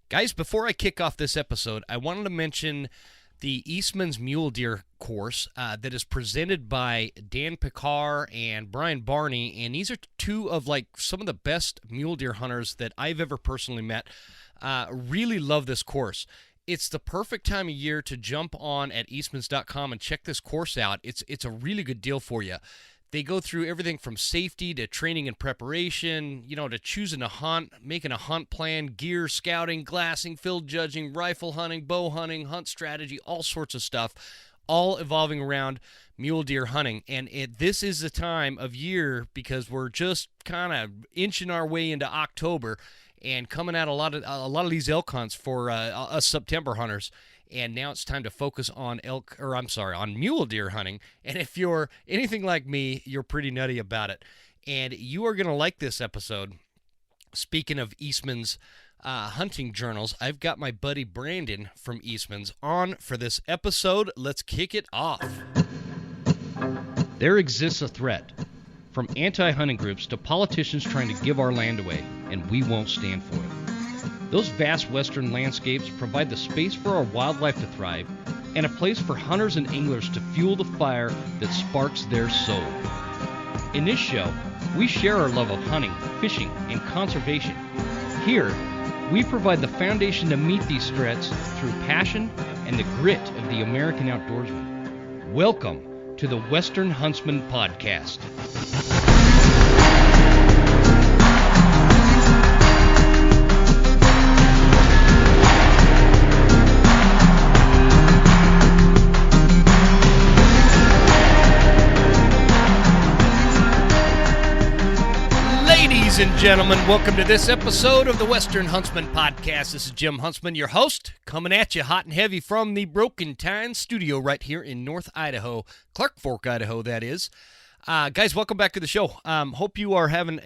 Guys, before I kick off this episode, I wanted to mention the Eastman's Mule Deer course that is presented by Dan Picard and Brian Barney, and these are two of some of the best mule deer hunters that I've ever personally met. Really love this course. It's the perfect time of year to jump on at eastmans.com and check this course out. It's a really good deal for you. They go through everything from safety to training and preparation, to choosing a hunt, making a hunt plan, gear, scouting, glassing, field judging, rifle hunting, bow hunting, hunt strategy, all sorts of stuff, all evolving around mule deer hunting. And this is the time of year because we're just kind of inching our way into October and coming out a lot of these elk hunts for us September hunters. And now it's time to focus on on mule deer hunting. And if you're anything like me, you're pretty nutty about it. And you are going to like this episode. Speaking of Eastman's hunting journals, I've got my buddy Brandon from Eastman's on for this episode. Let's kick it off. There exists a threat, from anti-hunting groups to politicians trying to give our land away, and we won't stand for it. Those vast western landscapes provide the space for our wildlife to thrive and a place for hunters and anglers to fuel the fire that sparks their soul. In this show, we share our love of hunting, fishing, and conservation. Here, we provide the foundation to meet these threats through passion and the grit of the American outdoorsman. Welcome to the Western Huntsman podcast. Ladies and gentlemen, welcome to this episode of the Western Huntsman podcast. This is Jim Huntsman, your host, coming at you hot and heavy from the Broken Tine studio right here in North Idaho, Clark Fork, Idaho, that is. Guys, welcome back to the show. Hope you are having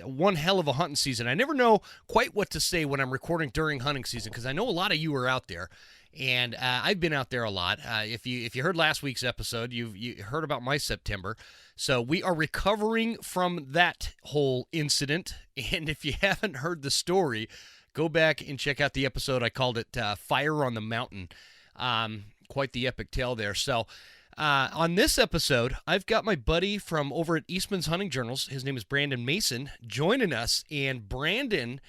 one hell of a hunting season. I never know quite what to say when I'm recording during hunting season because I know a lot of you are out there. And I've been out there a lot. If you heard last week's episode, you heard about my September. So we are recovering from that whole incident. And if you haven't heard the story, go back and check out the episode. I called it Fire on the Mountain. Quite the epic tale there. So on this episode, I've got my buddy from over at Eastman's Hunting Journals. His name is Brandon Mason, joining us. And Brandon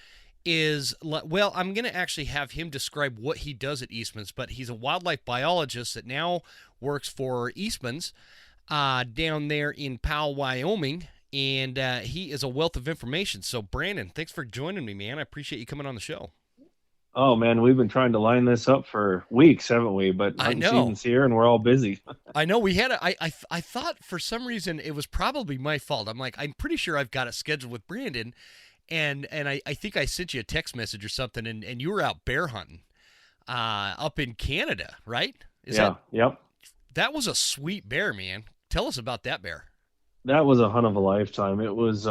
I'm going to actually have him describe what he does at Eastman's, but he's a wildlife biologist that now works for Eastman's down there in Powell, Wyoming, and he is a wealth of information. So, Brandon, thanks for joining me, man. I appreciate you coming on the show. Oh, man, we've been trying to line this up for weeks, haven't we? But hunting season's here, and we're all busy. I know. We had I thought for some reason it was probably my fault. I'm pretty sure I've got it scheduled with Brandon, and I think I sent you a text message or something, and you were out bear hunting up in Canada, right? Yep. That was a sweet bear, man. Tell us about that bear. That was a hunt of a lifetime. It was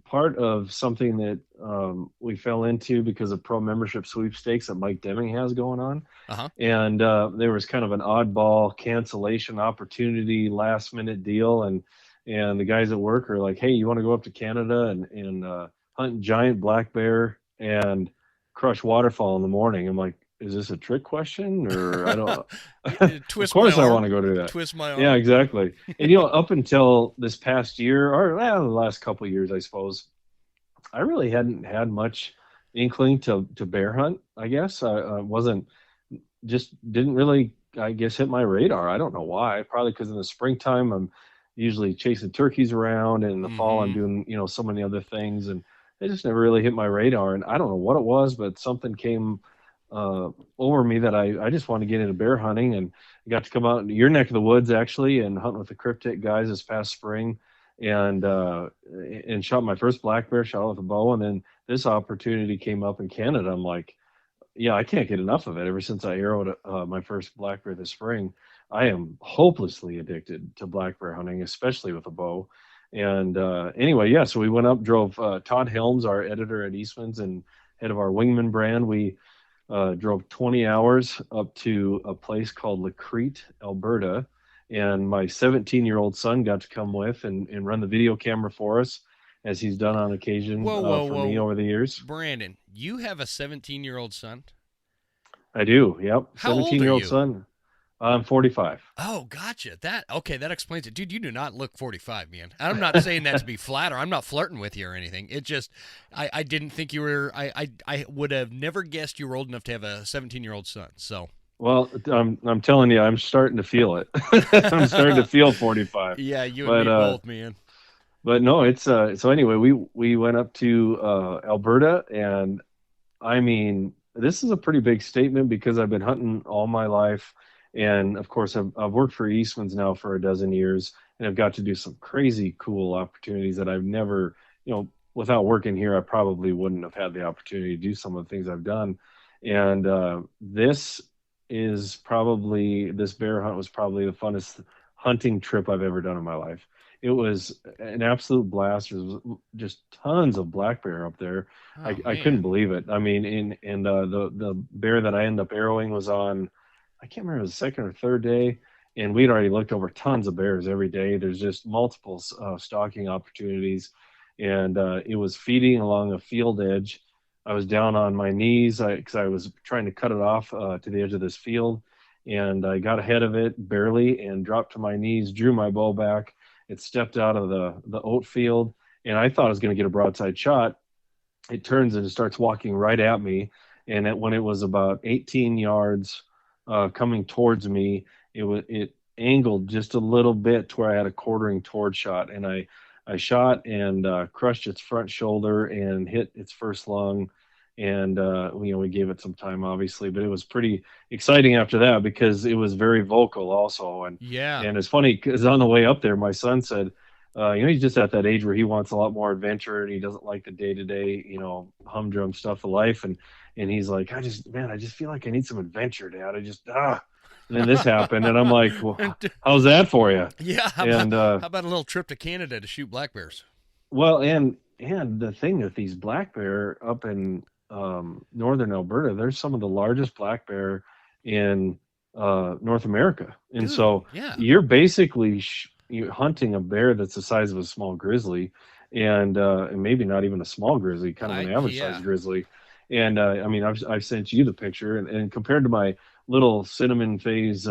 part of something that we fell into because of pro membership sweepstakes that Mike Deming has going on. Uh-huh. And there was kind of an oddball cancellation opportunity, last minute deal. And the guys at work are like, hey, you want to go up to Canada and hunt giant black bear and crush waterfall in the morning? I'm like, is this a trick question? Or I don't know. Of course I want to go do that. Twist my arm. Yeah, exactly. And, up until this past year, or the last couple of years, I suppose, I really hadn't had much inkling to bear hunt, I guess. I didn't really, I guess, hit my radar. I don't know why. Probably because in the springtime, I'm usually chasing turkeys around, and in the fall, I'm doing, so many other things. And it just never really hit my radar. And I don't know what it was, but something came over me that I just wanted to get into bear hunting, and I got to come out into your neck of the woods actually and hunt with the cryptic guys this past spring, and shot my first black bear, shot with a bow. And then this opportunity came up in Canada. I'm like, yeah, I can't get enough of it. Ever since I arrowed my first black bear this spring, I am hopelessly addicted to black bear hunting, especially with a bow. And anyway, so we went up, drove Todd Helms, our editor at Eastman's and head of our Wingman brand. We drove 20 hours up to a place called Lacrete, Alberta, and my 17-year-old son got to come with and run the video camera for us. as he's done on occasion for me over the years. Brandon, you have a 17-year-old son? I do. Yep. How old are 17-year-old you? son. I'm 45. Oh, gotcha. That explains it. Dude, you do not look 45, man. I'm not saying that to be flatter. I'm not flirting with you or anything. It just, I didn't think you were, I would have never guessed you were old enough to have a 17-year-old son. So. Well, I'm telling you, I'm starting to feel it. I'm starting to feel 45. Yeah, you and me both, man. But no, it's so anyway, we went up to Alberta, and I mean, this is a pretty big statement because I've been hunting all my life. And of course, I've worked for Eastmans now for a dozen years, and I've got to do some crazy cool opportunities that I've never, without working here, I probably wouldn't have had the opportunity to do some of the things I've done. And this bear hunt was probably the funnest hunting trip I've ever done in my life. It was an absolute blast. There was just tons of black bear up there. Oh, I couldn't believe it. I mean, the bear that I ended up arrowing was on, I can't remember, the second or third day, and we'd already looked over tons of bears every day. There's just multiple stalking opportunities, and it was feeding along a field edge. I was down on my knees because I was trying to cut it off to the edge of this field, and I got ahead of it barely and dropped to my knees, drew my bow back. It stepped out of the oat field, and I thought I was going to get a broadside shot. It turns and it starts walking right at me, and when it was about 18 yards coming towards me, it angled just a little bit to where I had a quartering toward shot, and I shot and crushed its front shoulder and hit its first lung. And we gave it some time, obviously, but it was pretty exciting after that because it was very vocal also. And it's funny because on the way up there, my son said, he's just at that age where he wants a lot more adventure and he doesn't like the day-to-day, humdrum stuff of life. And he's like, I just feel like I need some adventure, Dad. And then this happened, and I'm like, well, how's that for you? Yeah. How about a little trip to Canada to shoot black bears? Well, and the thing with these black bear up in northern Alberta, there's some of the largest black bear in North America. And so you're basically you're hunting a bear that's the size of a small grizzly, and maybe not even a small grizzly, kind of an average size grizzly. And I mean, I've sent you the picture, and compared to my little cinnamon phase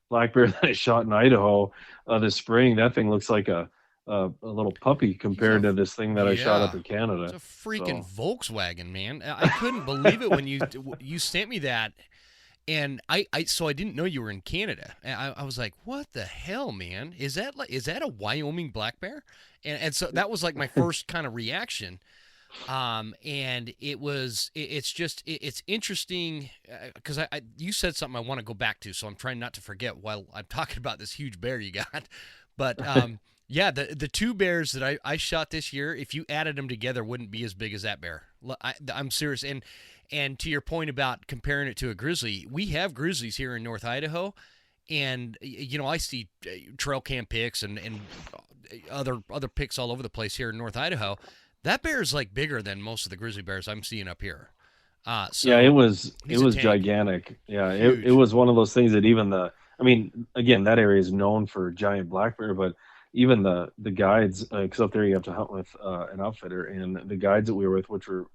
black bear that I shot in Idaho this spring, that thing looks like a little puppy compared to this thing that I shot up in Canada. It's a freaking Volkswagen, man. I couldn't believe it when you sent me that. And I didn't know you were in Canada. And I was like, what the hell, man? Is that a Wyoming black bear? And so that was like my first kind of reaction. And it's interesting because you said something I want to go back to, so I'm trying not to forget while I'm talking about this huge bear you got. But yeah, the two bears that I shot this year, if you added them together, wouldn't be as big as that bear. I'm serious. And to your point about comparing it to a grizzly, we have grizzlies here in North Idaho, and I see trail cam pics and other pics all over the place here in North Idaho. That bear is like bigger than most of the grizzly bears I'm seeing up here. So it was gigantic. Yeah, it was one of those things that again, that area is known for giant black bear, but even the guides, because up there you have to hunt with an outfitter, and the guides that we were with, which were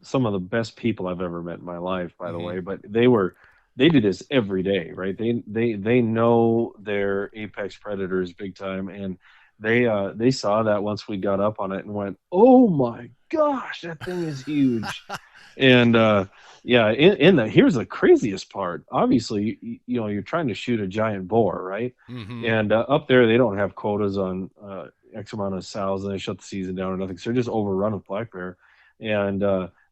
some of the best people I've ever met in my life, by the way, but they do this every day, right? They know their apex predators big time, and they saw that once we got up on it and went, oh my gosh, that thing is huge. And here's the craziest part. Obviously, you're trying to shoot a giant boar, right? Mm-hmm. And up there they don't have quotas on X amount of sows, and they shut the season down or nothing, so they're just overrun with black bear. And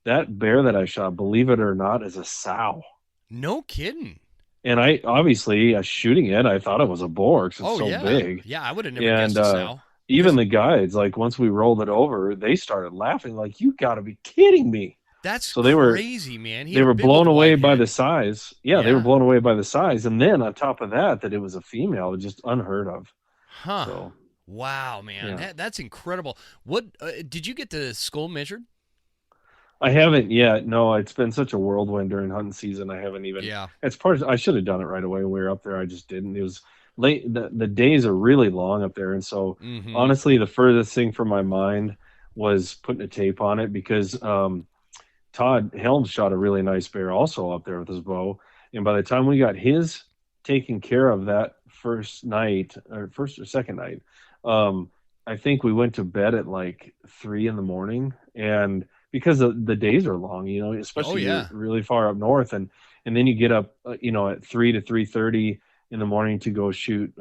that bear that I shot, believe it or not, is a sow. No kidding. And I obviously, shooting it, I thought it was a boar because it's so big. Yeah, I would have never guessed a sow. Even the guides, like once we rolled it over, they started laughing like, you got to be kidding me. That's crazy, man. They were blown away by the size. Yeah, they were blown away by the size. And then on top of that it was a female, just unheard of. Huh. So, wow, man. Yeah. That's incredible. What did you get the skull measured? I haven't yet. No, it's been such a whirlwind during hunting season. I haven't even. Yeah. It's I should have done it right away when we were up there. I just didn't. It was late. The days are really long up there, and so honestly, the furthest thing from my mind was putting a tape on it because Todd Helms shot a really nice bear also up there with his bow. And by the time we got his taken care of that first night, or first or second night, um, I think we went to bed at like 3 in the morning. And because the days are long, Oh especially you're yeah. really far up north, and then you get up, at 3 to 3:30 in the morning to go shoot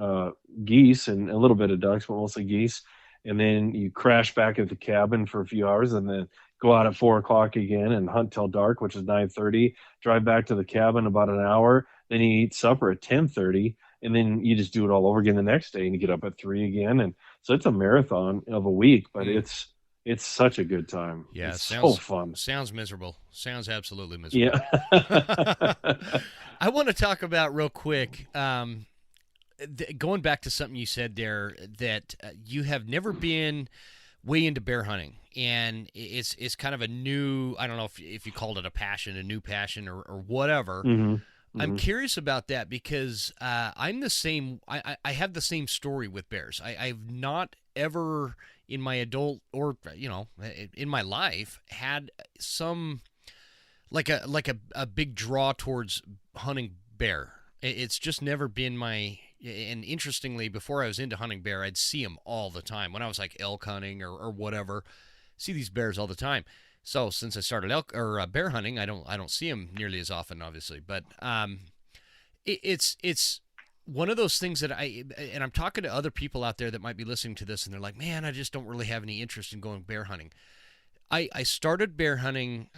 geese and a little bit of ducks, but mostly geese. And then you crash back at the cabin for a few hours, and then go out at 4 o'clock again and hunt till dark, which is 9:30. Drive back to the cabin about an hour. Then you eat supper at 10:30, and then you just do it all over again the next day, and you get up at 3 again. And so it's a marathon of a week, but Mm. it's such a good time. Yeah, It's so fun. sounds miserable. Sounds absolutely miserable. Yeah. I want to talk about real quick, going back to something you said there, that you have never been way into bear hunting, and it's kind of a new, I don't know if you called it a passion, a new passion, or whatever. hmm I'm hmm curious about that because I'm the same. I have the same story with bears. I've not ever in my adult or in my life had some a big draw towards hunting bear. It's just never been my. And interestingly, before I was into hunting bear, I'd see them all the time when I was like elk hunting or whatever. See these bears all the time. So since I started elk or bear hunting, I don't see them nearly as often, obviously. But it's one of those things that and I'm talking to other people out there that might be listening to this, and they're like, man, I just don't really have any interest in going bear hunting. I started bear hunting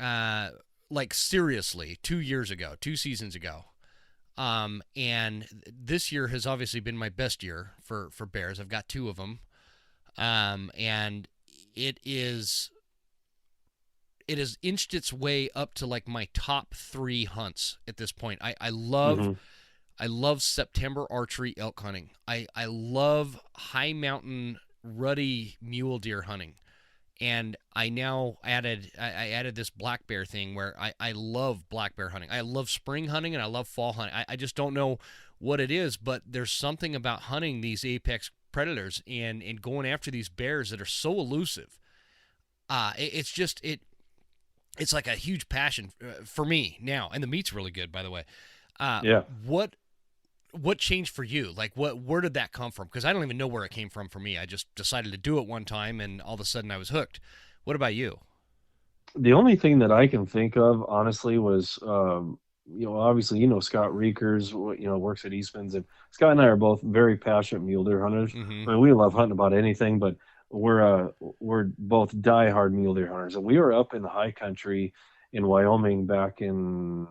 like seriously 2 years ago, 2 seasons ago. And this year has obviously been my best year for bears. I've got two of them. And it has inched its way up to like my top 3 hunts at this point. hmm I love September archery elk hunting. I love high mountain ruddy mule deer hunting. And I now I added this black bear thing where I love black bear hunting. I love spring hunting and I love fall hunting. I just don't know what it is, but there's something about hunting these apex predators and going after these bears that are so elusive. It's just it's like a huge passion for me now, and the meat's really good, by the way. Yeah. What changed for you? Like, where did that come from? Because I don't even know where it came from for me. I just decided to do it one time, and all of a sudden I was hooked. What about you? The only thing that I can think of, honestly, was, obviously, Scott Reekers, works at Eastmans, and Scott and I are both very passionate mule deer hunters. Mm-hmm. I mean, we love hunting about anything, but we're both diehard mule deer hunters, and we were up in the high country in Wyoming back in,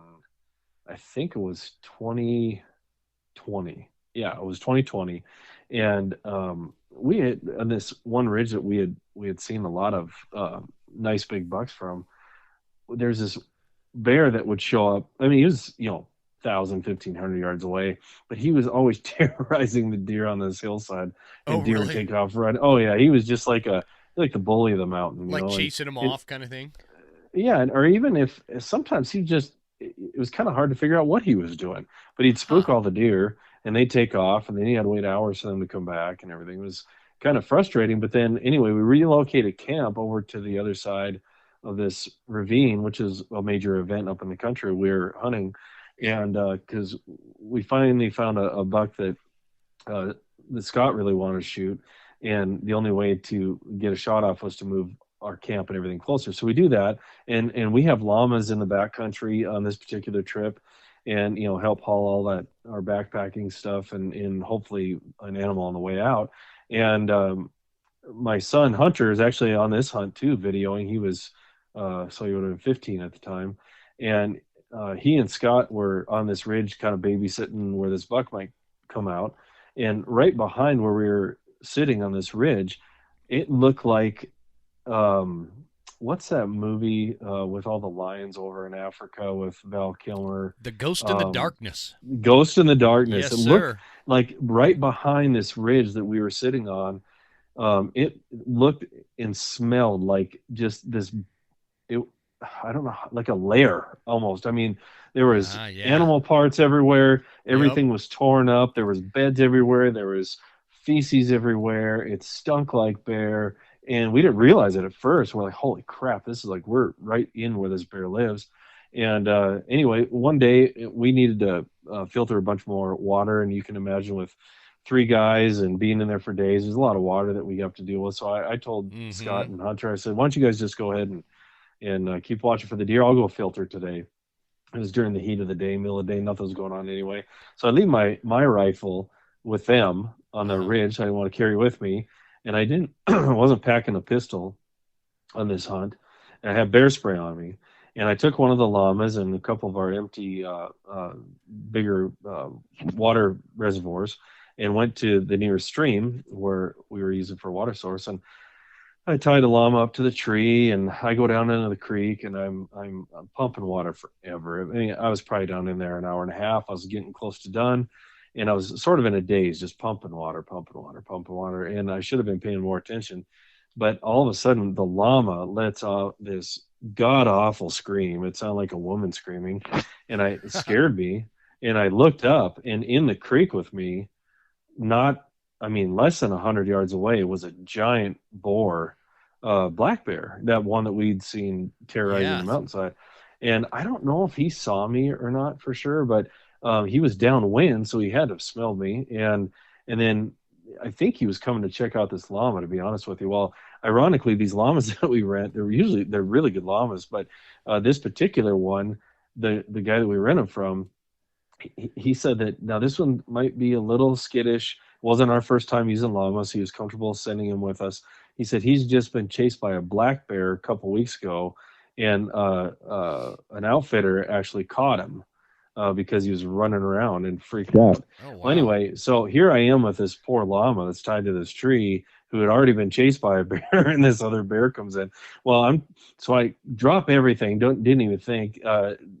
I think it was 2020. Yeah, it was 2020, and we had on this one ridge that we had seen a lot of nice big bucks from. There's this bear that would show up. I mean, he was 1,000, 1,500 yards away, but he was always terrorizing the deer on this hillside, Oh, and deer would really? take off running. Oh yeah, he was just like the bully of the mountain, Like and chasing them and off, kind of thing? yeah, or even if sometimes it was kind of hard to figure out what he was doing, but he'd Huh. spook all the deer and they'd take off, and then he had to wait hours for them to come back, and everything. It was kind of frustrating. But then anyway, we relocated camp over to the other side of this ravine, which is a major event up in the country we're hunting, and because we finally found a buck uh, that Scott really wanted to shoot, and the only way to get a shot off was to move our camp and everything closer. So we do that, and we have llamas in the backcountry on this particular trip, and help haul all that our backpacking stuff and hopefully an animal on the way out. And my son Hunter is actually on this hunt too, videoing. He was so he would have been 15 at the time, and he and Scott were on this ridge, kind of babysitting where this buck might come out, and right behind where we were sitting on this ridge, it looked like um, what's that movie with all the lions over in Africa with Val Kilmer? The Ghost in the Um, Darkness. Ghost in the Darkness. Yes, It looked sir. like right behind this ridge that we were sitting on. It looked and smelled like just this. It, I don't know, like a lair almost. I mean, there was Ah, yeah. animal parts everywhere. Yep. Everything was torn up. There was beds everywhere. There was feces everywhere. It stunk like bear. And we didn't realize it at first. We're like, holy crap, this is like, we're right in where this bear lives. And anyway, one day we needed to filter a bunch more water. And you can imagine with 3 guys and being in there for days, there's a lot of water that we have to deal with. So I told Scott and Hunter, I said, why don't you guys just go ahead and keep watching for the deer? I'll go filter today. It was during the heat of the day, middle of the day, nothing was going on anyway. So I leave my rifle with them on the ridge. I didn't want to carry it with me. And I wasn't packing a pistol on this hunt. And I had bear spray on me. And I took one of the llamas and a couple of our empty, bigger water reservoirs and went to the nearest stream where we were using for a water source. And I tied a llama up to the tree, and I go down into the creek, and I'm pumping water forever. I mean, I was probably down in there an hour and a half. I was getting close to done, and I was sort of in a daze, just pumping water. And I should have been paying more attention. But all of a sudden, the llama lets out this god-awful scream. It sounded like a woman screaming, and it scared me. And I looked up, and in the creek with me, less than 100 yards away, was a giant boar, black bear, that one that we'd seen terrorizing the mountainside. And I don't know if he saw me or not for sure, but he was downwind, so he had to have smelled me. And then I think he was coming to check out this llama, to be honest with you. Well, ironically, these llamas that we rent, they're really good llamas, but this particular one, the guy that we rent them from, he said that now this one might be a little skittish. Wasn't our first time using llamas. He was comfortable sending him with us. He said he's just been chased by a black bear a couple weeks ago, and an outfitter actually caught him because he was running around and freaked out. Oh, wow. Well, anyway, so here I am with this poor llama that's tied to this tree who had already been chased by a bear, and this other bear comes in. Well, so I drop everything, didn't even think,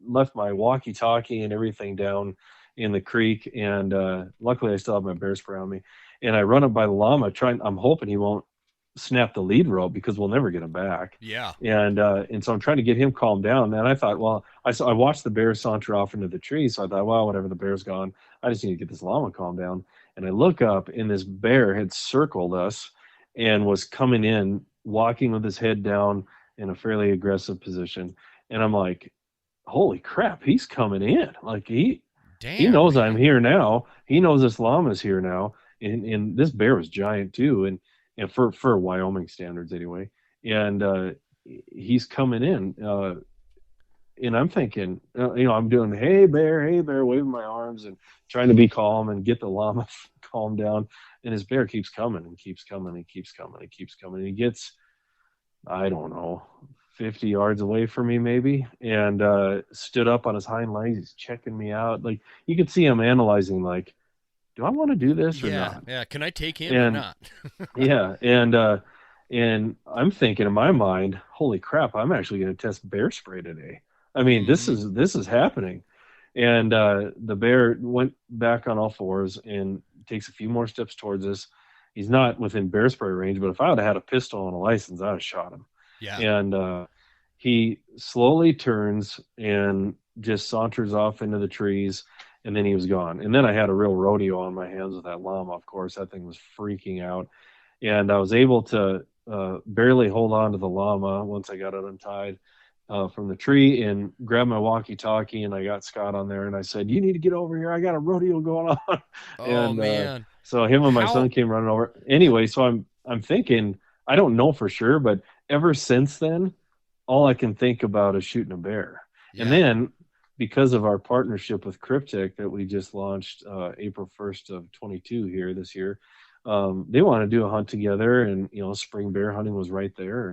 left my walkie-talkie and everything down in the creek, and luckily I still have my bear spray on me. And I run up by the llama, I'm hoping he won't snap the lead rope because we'll never get him back. Yeah. And so I'm trying to get him calmed down. And I thought, well, I watched the bear saunter off into the tree, so I thought, well, whatever, the bear's gone. I just need to get this llama calmed down. And I look up, and this bear had circled us and was coming in, walking with his head down in a fairly aggressive position. And I'm like, holy crap, he's coming in. Like he knows I'm here now. He knows this llama's here now. And this bear was giant too. And for Wyoming standards anyway. And he's coming in. And I'm thinking, I'm doing, hey bear, waving my arms and trying to be calm and get the llama calmed down. And his bear keeps coming and keeps coming and keeps coming and keeps coming. And he gets, I don't know, 50 yards away from me maybe, and stood up on his hind legs. He's checking me out. Like, you could see him analyzing, like, do I want to do this or not? Yeah, can I take him or not? Yeah, and I'm thinking in my mind, holy crap, I'm actually going to test bear spray today. I mean, this is happening. And the bear went back on all fours and takes a few more steps towards us. He's not within bear spray range, but if I would have had a pistol and a license, I'd have shot him. Yeah. And he slowly turns and just saunters off into the trees, and then he was gone. And then I had a real rodeo on my hands with that llama, of course. That thing was freaking out. And I was able to barely hold on to the llama once I got it untied from the tree, and grabbed my walkie-talkie, and I got Scott on there, and I said, you need to get over here. I got a rodeo going on. Oh, man. So him and my son came running over. Anyway, so I'm thinking, I don't know for sure, but ever since then, all I can think about is shooting a bear. Yeah. And then, because of our partnership with Cryptic that we just launched April 1st of 22 here this year, they want to do a hunt together, and spring bear hunting was right there,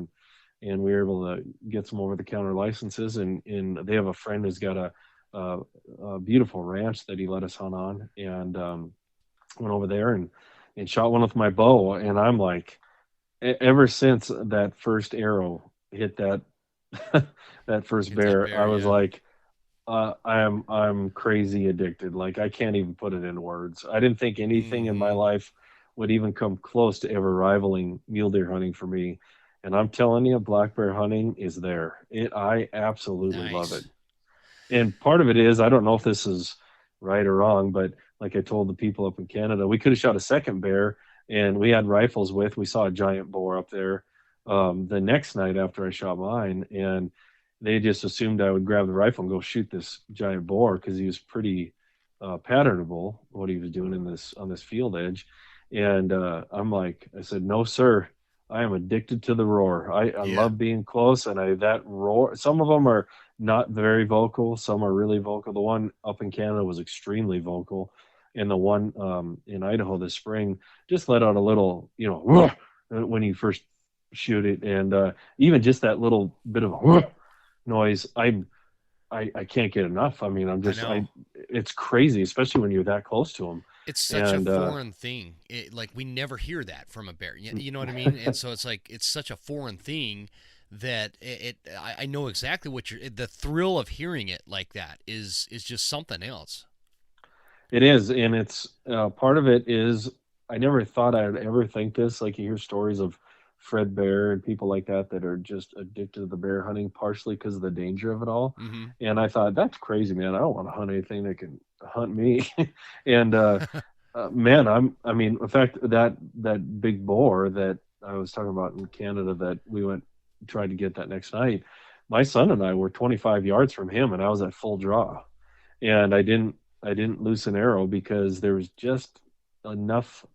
and we were able to get some over-the-counter licenses, and they have a friend who's got a beautiful ranch that he let us hunt on, and went over there and shot one with my bow. And I'm like, ever since that first arrow hit that that first bear, I was like, I'm crazy addicted. Like, I can't even put it in words. I didn't think anything in my life would even come close to ever rivaling mule deer hunting for me. And I'm telling you, black bear hunting is there. I absolutely love it. And part of it is, I don't know if this is right or wrong, but like I told the people up in Canada, we could have shot a second bear, and we had rifles we saw a giant boar up there the next night after I shot mine, and they just assumed I would grab the rifle and go shoot this giant boar because he was pretty patternable what he was doing in this on this field edge. And I'm like, I said, no, sir. I am addicted to the roar. I Yeah. love being close, and that roar. Some of them are not very vocal. Some are really vocal. The one up in Canada was extremely vocal, and the one in Idaho this spring just let out a little, roar when you first shoot it, and even just that little bit of a noise, I can't get enough. I mean, I know. it's crazy, especially when you're that close to them, It's such a and foreign thing. Like we never hear that from a bear. You know what I mean? And so it's like it's such a foreign thing that I know exactly what you're. The thrill of hearing it like that is just something else. it is, and it's part of it is I never thought I'd ever think this. Like you hear stories of Fred Bear and people like that that are just addicted to the bear hunting, partially because of the danger of it all. Mm-hmm. And I thought that's crazy, man. I don't want to hunt anything that can hunt me. And man, I mean, in fact, that big boar that I was talking about in Canada that we went tried to get that next night. My son and I were 25 yards from him, and I was at full draw, and I didn't loose an arrow because there was just enough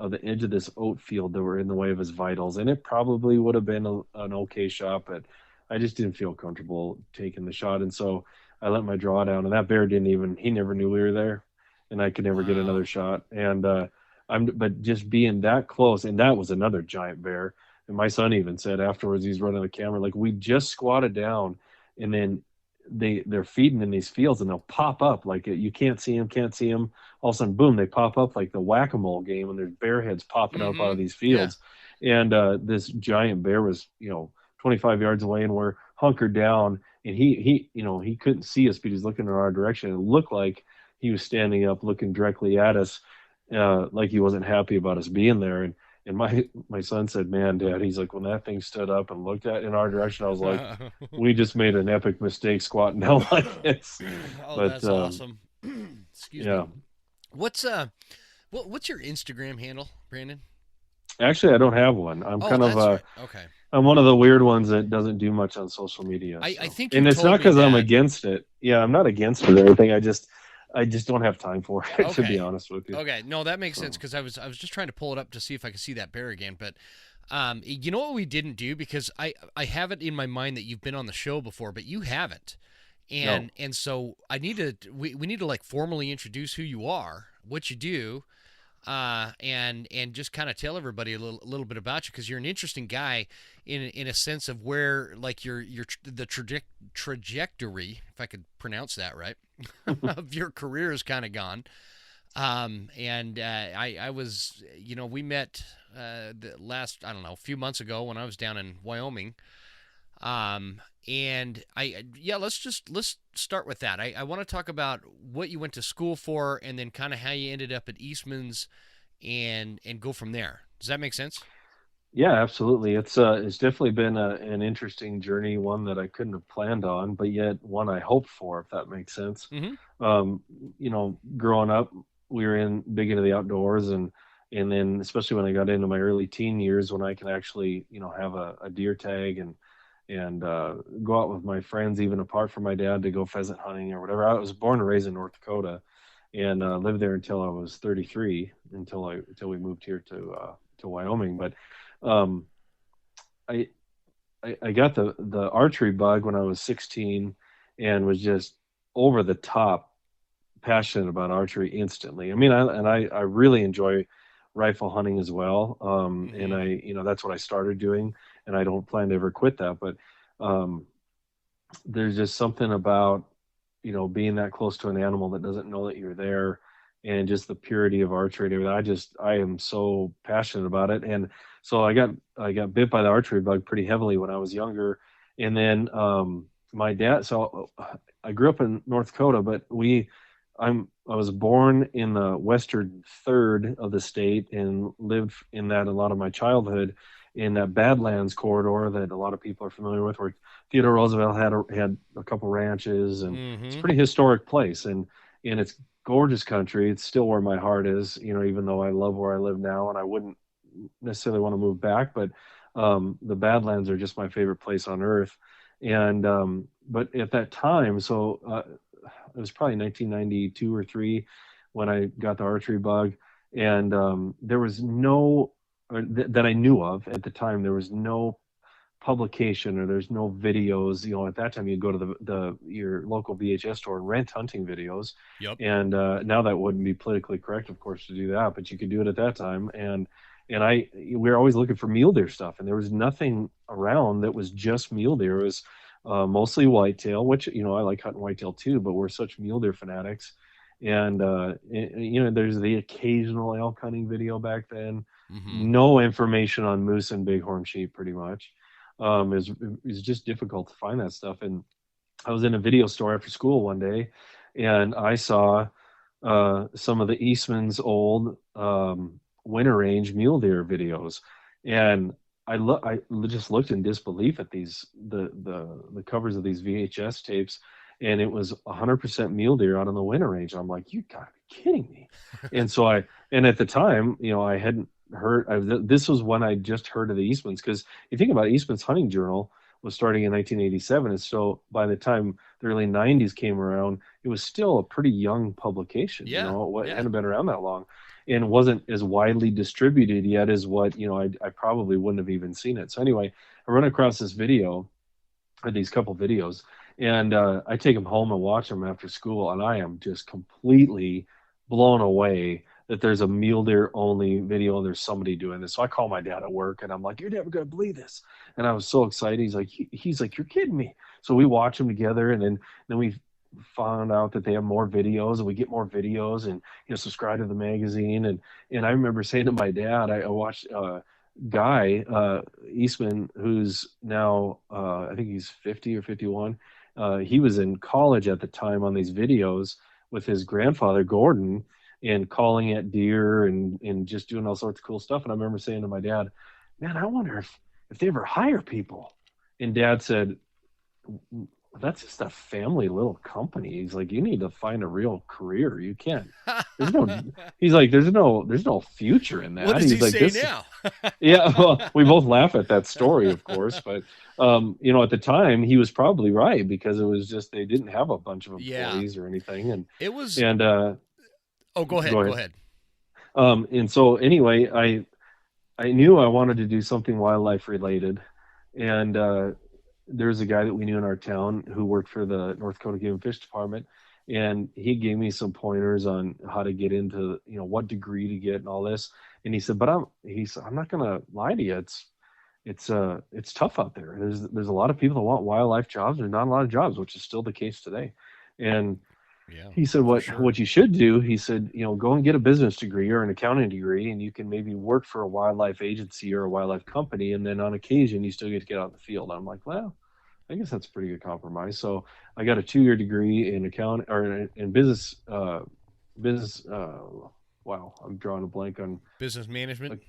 of the edge of this oat field that were in the way of his vitals, and it probably would have been an okay shot, but I just didn't feel comfortable taking the shot, and so I let my draw down, and that bear he never knew we were there, and I could never get Wow. another shot, and but just being that close, and that was another giant bear, and my son even said afterwards, he's running the camera like we just squatted down, and then they're feeding in these fields and they'll pop up like you can't see them. All of a sudden, boom, they pop up like the whack-a-mole game, and there's bear heads popping up out Mm-hmm. of these Yeah. fields. And this giant bear was 25 yards away, and we're hunkered down, and he couldn't see us, but he's looking in our direction. It looked like he was standing up, looking directly at us, like he wasn't happy about us being there. And my son said, "Man, Dad," he's like, when that thing stood up and looked at in our direction, I was like, "We just made an epic mistake squatting down like this." Oh, But that's awesome. Excuse me. yeah, What's what's your Instagram handle, Brandon? actually, I don't have one. I'm Oh, kind of that's right. Okay. I'm one of the weird ones that doesn't do much on social media. I So, think and you've it's not told me because I'm that. against it. Yeah, I'm not against it or anything. I just don't have time for it, to be Okay. honest with you. Okay. No, that makes sense So, because I was just trying to pull it up to see if I could see that bear again. But you know what we didn't do because I have it in my mind that you've been on the show before, but you haven't. no. And so we need to like formally introduce who you are, what you do, and just kind of tell everybody a little bit about you because you're an interesting guy in a sense of where like the trajectory, if I could pronounce that right, of your career has kind of gone. And I was, we met the last, I don't know, a few months ago when I was down in Wyoming. And yeah, let's start with that. I want to talk about what you went to school for, and then kind of how you ended up at Eastmans, and go from there. Does that make sense? Yeah, absolutely. It's definitely been an interesting journey, one that I couldn't have planned on, but yet one I hoped for, if that makes sense. Mm-hmm. Um, Growing up, we were big into the outdoors, and then especially when I got into my early teen years, when I can actually have a deer tag and go out with my friends, even apart from my dad, to go pheasant hunting or whatever. I was born and raised in North Dakota, and lived there until I was 33, until we moved here to Wyoming. But um, I, I got the archery bug when I was 16, and was just over the top passionate about archery instantly. I mean, I really enjoy rifle hunting as well, and Mm-hmm. that's what I started doing, and I don't plan to ever quit that. But um, there's just something about being that close to an animal that doesn't know that you're there, and just the purity of archery and everything. I am so passionate about it, and so I got bit by the archery bug pretty heavily when I was younger, and then my dad. So I grew up in North Dakota, but I was born in the western third of the state and lived in that a lot of my childhood, in that Badlands corridor that a lot of people are familiar with, where Theodore Roosevelt had a couple ranches, and it's a Mm-hmm. pretty historic place, and it's gorgeous country. It's still where my heart is, even though I love where I live now, and I wouldn't necessarily want to move back, but The Badlands are just my favorite place on earth. And but at that time, it was probably 1992 or three when I got the archery bug, and there was no that I knew of at the time. There was no publication or there's no videos. At that time you'd go to the your local VHS store and rent hunting videos. Yep. And now that wouldn't be politically correct, of course, to do that, but you could do it at that time. And we were always looking for mule deer stuff, and there was nothing around that was just mule deer. It was mostly whitetail, which I like hunting whitetail too, but we're such mule deer fanatics. And there's the occasional elk hunting video back then. Mm-hmm. No information on moose and bighorn sheep, pretty much. It's just difficult to find that stuff. And I was in a video store after school one day, and I saw some of the Eastman's old winter range mule deer videos, and I just looked in disbelief at the covers of these VHS tapes, and it was 100% mule deer out on the winter range. I'm like, you gotta be kidding me. And at the time, I hadn't heard. This was when I just heard of the Eastmans, because you think about it, Eastman's Hunting Journal was starting in 1987, and so by the time the early 90s came around, it was still a pretty young publication. Yeah, It hadn't been around that long, and wasn't as widely distributed yet as what I probably wouldn't have even seen it. So anyway, I run across this video, or these couple videos, and I take them home and watch them after school, and I am just completely blown away that there's a mule deer only video and there's somebody doing this. So I call my dad at work, and I'm like, "You're never gonna believe this!" And I was so excited. He's like, "You're kidding me!" So we watch them together, and then we found out that they have more videos, and we get more videos, and subscribe to the magazine. And I remember saying to my dad, I watched Guy Eastman, who's now I think he's 50 or 51. He was in college at the time on these videos with his grandfather Gordon, and calling at deer and just doing all sorts of cool stuff. And I remember saying to my dad, "Man, I wonder if they ever hire people." And Dad said, "That's just a family little company." He's like, "You need to find a real career. You can't. There's no." He's like, "There's no future in that." What does he's he like, say now? Yeah, well, we both laugh at that story, of course, but at the time he was probably right, because it was just they didn't have a bunch of employees or anything, and it was. And Oh, go ahead. Go ahead. And so anyway, I knew I wanted to do something wildlife related, and there's a guy that we knew in our town who worked for the North Dakota Game and Fish Department, and he gave me some pointers on how to get into what degree to get and all this. And he said, I'm not gonna lie to you, it's tough out there. There's a lot of people that want wildlife jobs. There's not a lot of jobs, which is still the case today. And he said, what you should do, he said, go and get a business degree or an accounting degree, and you can maybe work for a wildlife agency or a wildlife company, and then on occasion you still get to get out in the field. I'm like, well, I guess that's a pretty good compromise. So I got a 2-year degree in business. Wow, I'm drawing a blank on business management.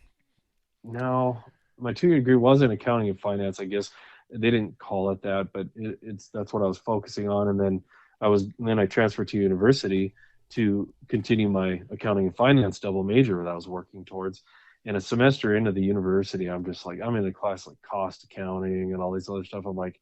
No, my 2-year degree was in accounting and finance. I guess they didn't call it that, but that's what I was focusing on. And then I transferred to university to continue my accounting and finance double major that I was working towards. And a semester into the university, I'm just like, I'm in a class like cost accounting and all this other stuff. I'm like,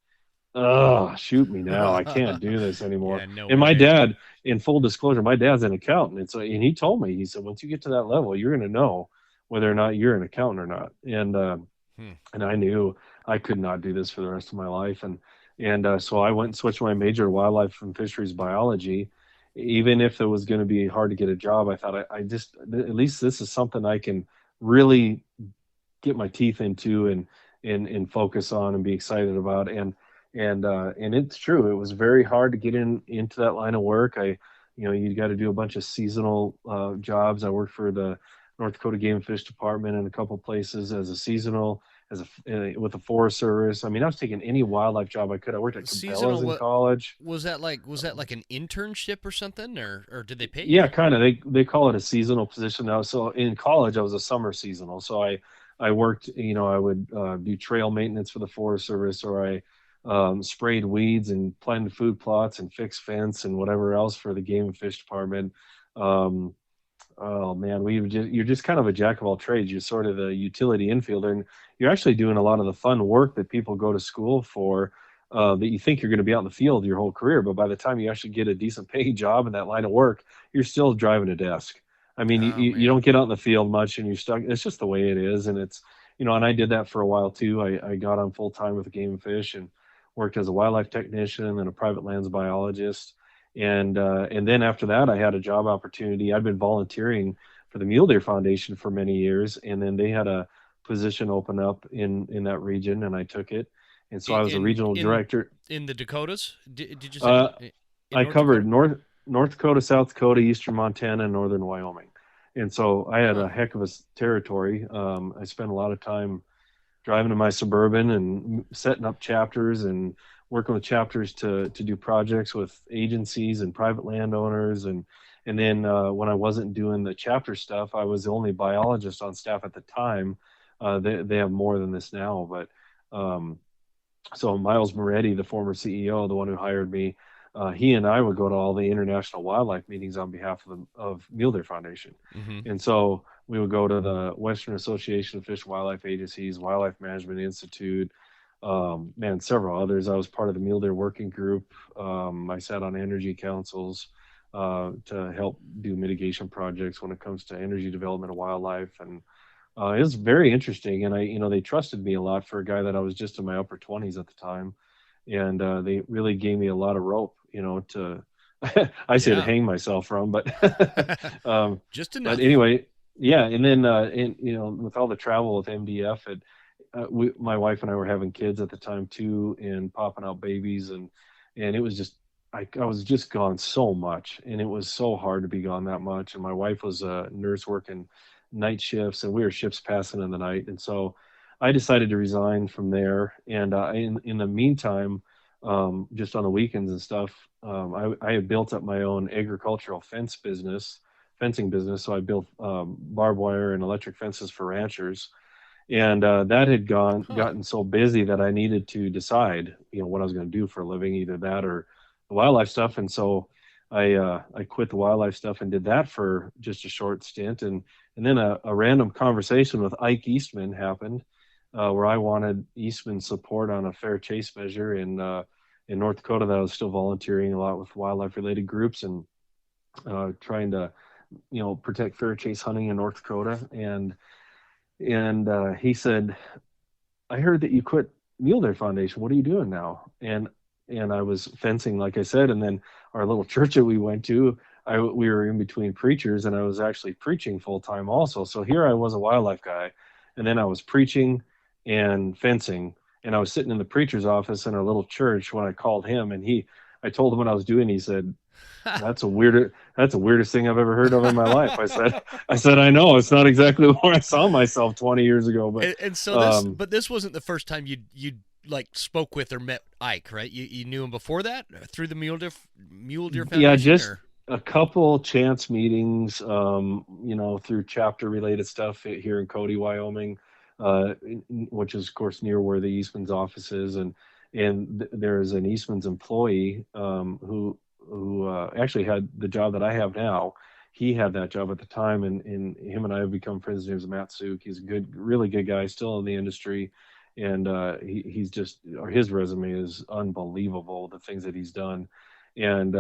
oh, shoot me now. I can't do this anymore. And my dad, in full disclosure, my dad's an accountant. And he told me, he said, once you get to that level, you're going to know whether or not you're an accountant or not. And I knew I could not do this for the rest of my life. And so I went and switched my major to wildlife and fisheries biology. Even if it was going to be hard to get a job, I thought I just, at least this is something I can really get my teeth into and focus on and be excited about. And it's true. It was very hard to get into that line of work. You got to do a bunch of seasonal jobs. I worked for the North Dakota Game and Fish Department in a couple places as a seasonal, with the Forest Service. I mean, I was taking any wildlife job I could. I worked at Cabela's in college. Was that like an internship or something, or did they pay you? Yeah, kind of. They call it a seasonal position now. So in college, I was a summer seasonal. So I worked. I would do trail maintenance for the Forest Service, or I sprayed weeds and planted food plots and fixed fence and whatever else for the Game and Fish Department. Oh man, you're just kind of a jack of all trades. You're sort of a utility infielder, and you're actually doing a lot of the fun work that people go to school for. That you think you're going to be out in the field your whole career, but by the time you actually get a decent paying job in that line of work, you're still driving a desk. I mean, Oh you man. don't get out in the field much, and you're stuck. It's just the way it is, and it's and I did that for a while too. I got on full time with Game and Fish and worked as a wildlife technician and a private lands biologist and then after that, I had a job opportunity. I'd been volunteering for the Mule Deer Foundation for many years, and then they had a position open up in that region, and I took it. And so I was a In regional in director. in the Dakotas? Did you say Uh, in I North Dakota? covered North Dakota, South Dakota, Eastern Montana, and Northern Wyoming. And so I had Huh. a heck of a territory. I spent a lot of time driving in my Suburban and setting up chapters and working with chapters to do projects with agencies and private landowners and then when I wasn't doing the chapter stuff, I was the only biologist on staff at the time. They have more than this now, but um, so Miles Moretti, the former CEO, the one who hired me, he and I would go to all the international wildlife meetings on behalf of Mule Deer Foundation, Hmm. and so we would go to the Western Association of Fish and Wildlife Agencies, Wildlife Management Institute, man, several others. I was part of the Mule Deer Working Group. I sat on energy councils to help do mitigation projects when it comes to energy development of wildlife, and it was very interesting, and they trusted me a lot for a guy that I was just in my upper 20s at the time, and they really gave me a lot of rope, to I say to Yeah. hang myself from, but Just but enough. anyway, yeah, and then with all the travel with MDF, my wife and I were having kids at the time too, and popping out babies, and it was just I was just gone so much, and it was so hard to be gone that much. And my wife was a nurse working night shifts, and we were shifts passing in the night, and so I decided to resign from there. And in the meantime, just on the weekends and stuff, I had built up my own agricultural fencing business. So I built barbed wire and electric fences for ranchers, and that had Huh. gotten so busy that I needed to decide, what I was going to do for a living, either that or the wildlife stuff. And so I quit the wildlife stuff and did that for just a short stint, and then a random conversation with Ike Eastman happened, where I wanted Eastman support on a fair chase measure in North Dakota that I was still volunteering a lot with wildlife related groups and trying to protect fair chase hunting in North Dakota. And he said, I heard that you quit Mule Deer Foundation. What are you doing now? And I was fencing, like I said, and then our little church that we went to, we were in between preachers, and I was actually preaching full time also. So here I was, a wildlife guy, and then I was preaching and fencing, and I was sitting in the preacher's office in our little church when I called him, and I told him what I was doing. He said, that's the weirdest thing I've ever heard of in my life. I said, I know it's not exactly where I saw myself 20 years ago, but And so um, this wasn't the first time you like spoke with or met Ike, right? You knew him before that through the Mule Deer yeah, Foundation, just or a couple chance meetings, through chapter related stuff here in Cody, Wyoming, which is of course near where the Eastman's office is, and there's an Eastman's employee who actually had the job that I have now. He had that job at the time, and him and I have become friends. His name's Matt Suk. He's a good, really good guy, still in the industry, and he's just, or his resume is unbelievable. The things that he's done, and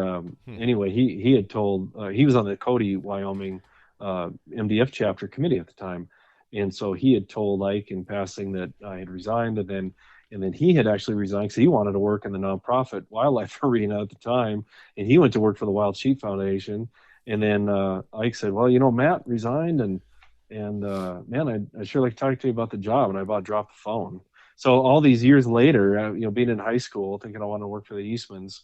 hmm. anyway, he had told, he was on the Cody, Wyoming MDF chapter committee at the time, and so he had told Ike in passing that I had resigned, and then he had actually resigned because he wanted to work in the nonprofit wildlife arena at the time, and he went to work for the Wild Sheep Foundation. And then Ike said, "Well, Matt resigned, and man, I'd sure like to talk to you about the job." And I about dropped the phone. So all these years later, being in high school, thinking I want to work for the Eastmans,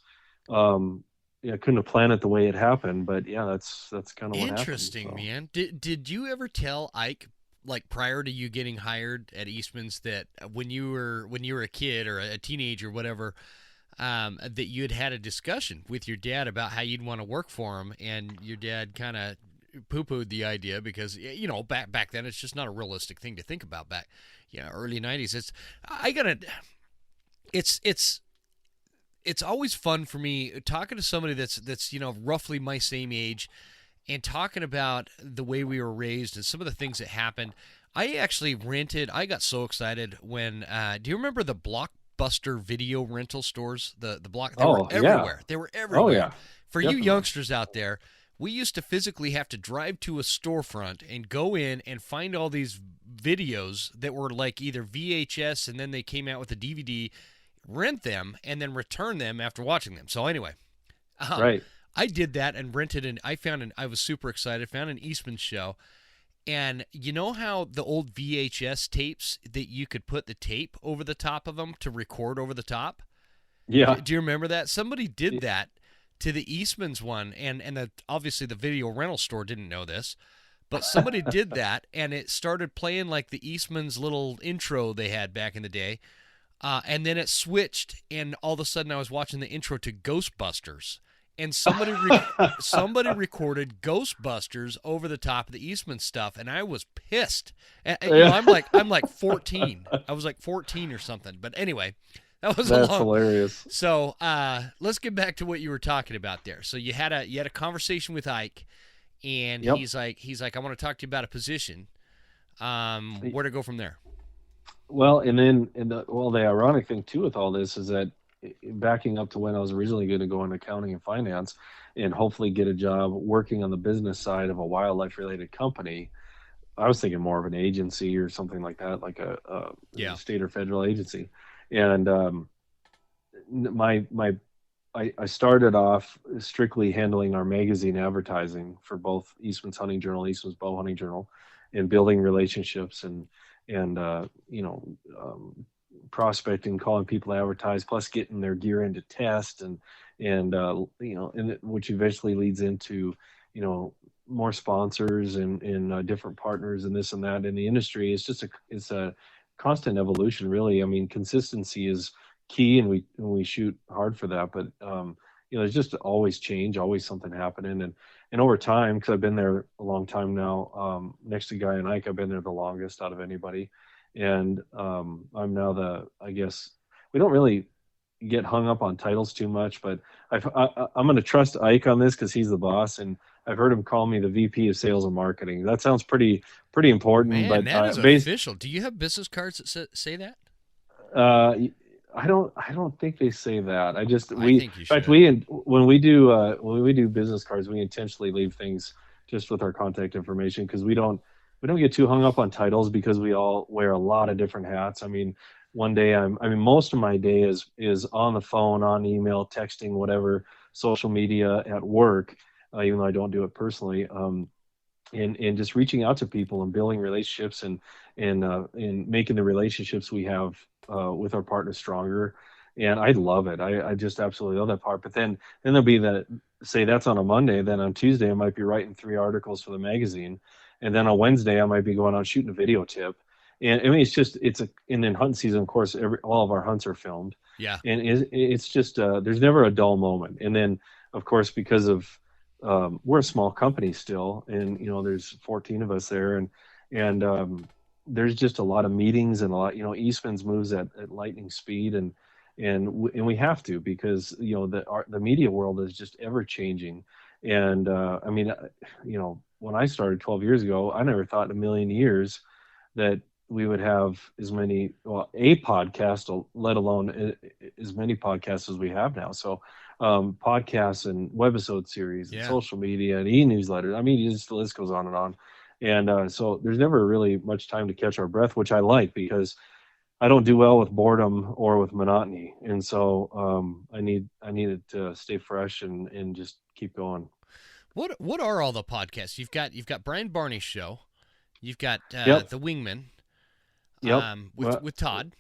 yeah, I couldn't have planned it the way it happened, but yeah, that's kind of what happened. Interesting, So man. Did you ever tell Ike, like prior to you getting hired at Eastman's, that when you were a kid or a teenager, whatever, that you had a discussion with your dad about how you'd want to work for him, and your dad kind of poo-pooed the idea because back then it's just not a realistic thing to think about back, early '90s. I gotta it's it's always fun for me talking to somebody that's roughly my same age, and talking about the way we were raised and some of the things that happened. I actually rented. I got so excited when. Do you remember the Blockbuster video rental stores? The block. They were Oh yeah. everywhere. They were Oh everywhere. yeah. For you Definitely. youngsters out there, we used to physically have to drive to a storefront and go in and find all these videos that were like either VHS and then they came out with a DVD, rent them, and then return them after watching them. So anyway, um, Right. I did that and rented and I was super excited. Found an Eastman show, and you know how the old VHS tapes that you could put the tape over the top of them to record over the top? Yeah. Do you remember that? Somebody did that to the Eastmans one, and obviously the video rental store didn't know this, but somebody did that, and it started playing like the Eastman's little intro they had back in the day, and then it switched, and all of a sudden I was watching the intro to Ghostbusters, and somebody recorded Ghostbusters over the top of the Eastman stuff, and I was pissed. And, I'm like 14. I was like 14 or something. But anyway, that was That's hilarious. So let's get back to what you were talking about there. So you had a conversation with Ike, and Yep. he's like, I want to talk to you about a position. Where to go from there? Well, and then the ironic thing too with all this is that backing up to when I was originally going to go into accounting and finance and hopefully get a job working on the business side of a wildlife related company, I was thinking more of an agency or something like that, like a state or federal agency. And I started off strictly handling our magazine advertising for both Eastman's Hunting Journal, Eastman's Bow Hunting Journal, and building relationships and prospecting, calling people to advertise, plus getting their gear into test and which eventually leads into more sponsors and different partners and this and that in the industry. It's a constant evolution, really. I mean, consistency is key, and we shoot hard for that. But there's just always change, always something happening, and over time, because I've been there a long time now, next to Guy and Ike, I've been there the longest out of anybody, and I'm now I guess we don't really get hung up on titles too much, but I'm going to trust Ike on this because he's the boss, and I've heard him call me the VP of Sales and Marketing. That sounds pretty important. Man, but that is official. Do you have business cards that say that? I don't think they say that. I think you in fact, should. when we do business cards, we intentionally leave things just with our contact information because we don't get too hung up on titles because we all wear a lot of different hats. I mean, one day most of my day is on the phone, on email, texting, whatever, social media at work, even though I don't do it personally. And just reaching out to people and building relationships and making the relationships we have with our partners stronger. And I love it. I just absolutely love that part. But then there'll be say that's on a Monday. Then on Tuesday, I might be writing 3 articles for the magazine. And then on Wednesday, I might be going out shooting a video tip. And I mean, and then hunting season, of course, all of our hunts are filmed. Yeah. And it's just, there's never a dull moment. And then, of course, because of, we're a small company still, and there's 14 of us there, and there's just a lot of meetings and a lot. Eastman's moves at lightning speed, and we have to because the media world is just ever changing. And I mean, when I started 12 years ago, I never thought in a million years that we would have a podcast, let alone as many podcasts as we have now. So podcasts and webisode series and social media and e-newsletters. I mean, the list goes on and on. And so there's never really much time to catch our breath, which I like because I don't do well with boredom or with monotony. And so I needed to stay fresh and just keep going. What are all the podcasts? You've got Brian Barney's show. You've got the Wingman. Yep. With Todd.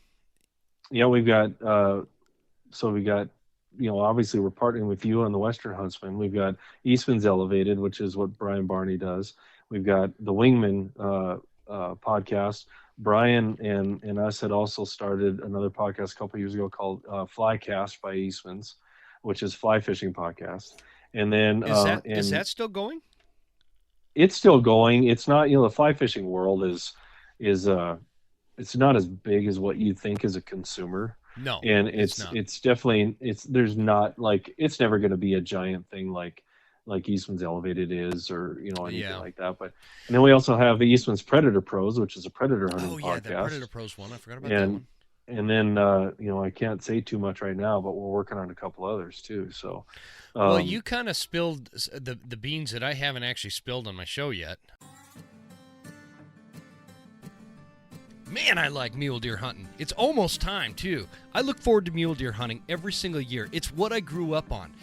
Yeah, we got obviously we're partnering with you on the Western Huntsman. We've got Eastman's Elevated, which is what Brian Barney does. We've got the Wingman podcast. Brian and us had also started another podcast a couple of years ago called Flycast by Eastman's, which is fly fishing podcast. And then is that still going? It's still going. It's not, the fly fishing world is it's not as big as what you think as a consumer. No, and it's definitely there's not like it's never going to be a giant thing like like Eastman's Elevated is, or anything Yeah. like that. But and then we also have the Eastman's Predator Pros, which is a predator hunting Oh yeah, that podcast. Predator Pros one. I forgot about that And one. and then I can't say too much right now, but we're working on a couple others too. So Well, you kind of spilled the beans that I haven't actually spilled on my show yet. Man, I like mule deer hunting. It's almost time, too. I look forward to mule deer hunting every single year. It's what I grew up on.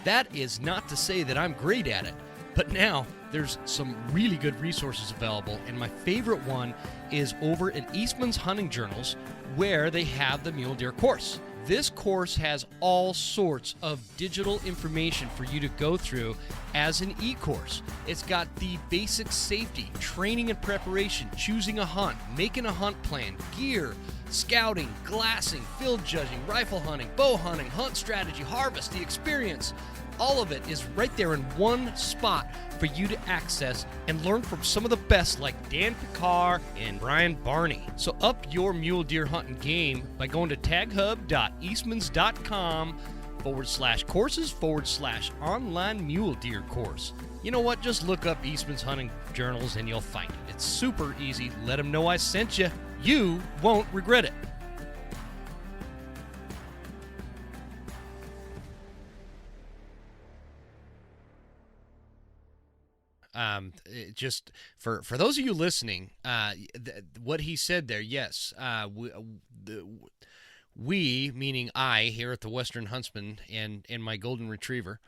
That is not to say that I'm great at it, but now there's some really good resources available, and my favorite one is over at Eastman's Hunting Journals, where they have the mule deer course. This course has all sorts of digital information for you to go through as an e-course. It's got the basic safety, training and preparation, choosing a hunt, making a hunt plan, gear, scouting, glassing, field judging, rifle hunting, bow hunting, hunt strategy, harvest, the experience. All of it is right there in one spot for you to access and learn from some of the best like Dan Picard and Brian Barney. So up your mule deer hunting game by going to taghub.eastmans.com/courses/online mule deer course. You know what? Just look up Eastman's Hunting Journals and you'll find it. It's super easy. Let them know I sent you. You won't regret it. Just for those of you listening, what he said there, yes, we, meaning I, here at the Western Huntsman and my golden retriever,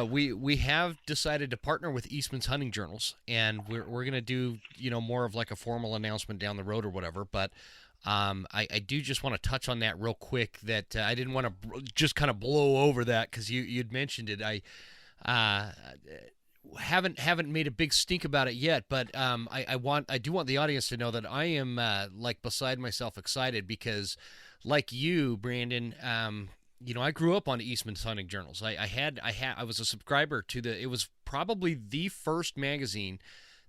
we have decided to partner with Eastman's Hunting Journals, and we're gonna do more of like a formal announcement down the road or whatever, but. I do just want to touch on that real quick. That I didn't want to just kind of blow over that because you'd mentioned it. I haven't made a big stink about it yet, but I do want the audience to know that I am like beside myself excited because, like you, Brandon, I grew up on Eastman's Hunting Journals. I was a subscriber to it was probably the first magazine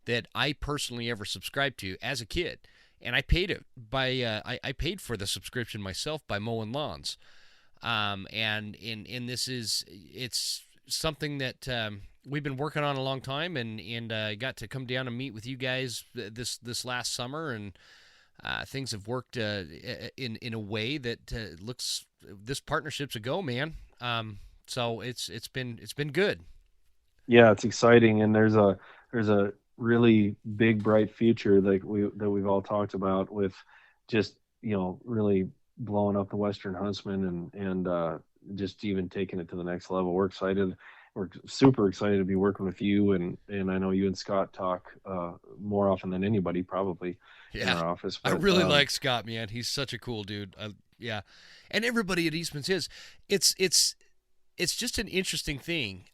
that I personally ever subscribed to as a kid. And I paid it by I paid for the subscription myself by mowing lawns, and it's something that we've been working on a long time, and got to come down and meet with you guys this last summer, and things have worked in a way that looks this partnership's a go, man. So it's been good. Yeah, it's exciting, and there's a really big bright future that we've all talked about with just really blowing up the Western Huntsman and just even taking it to the next level. We're excited. We're super excited to be working with you, and I know you and Scott talk more often than anybody probably in our office. But, I really like Scott, man. He's such a cool dude. Yeah, and everybody at Eastman's is. It's just an interesting thing,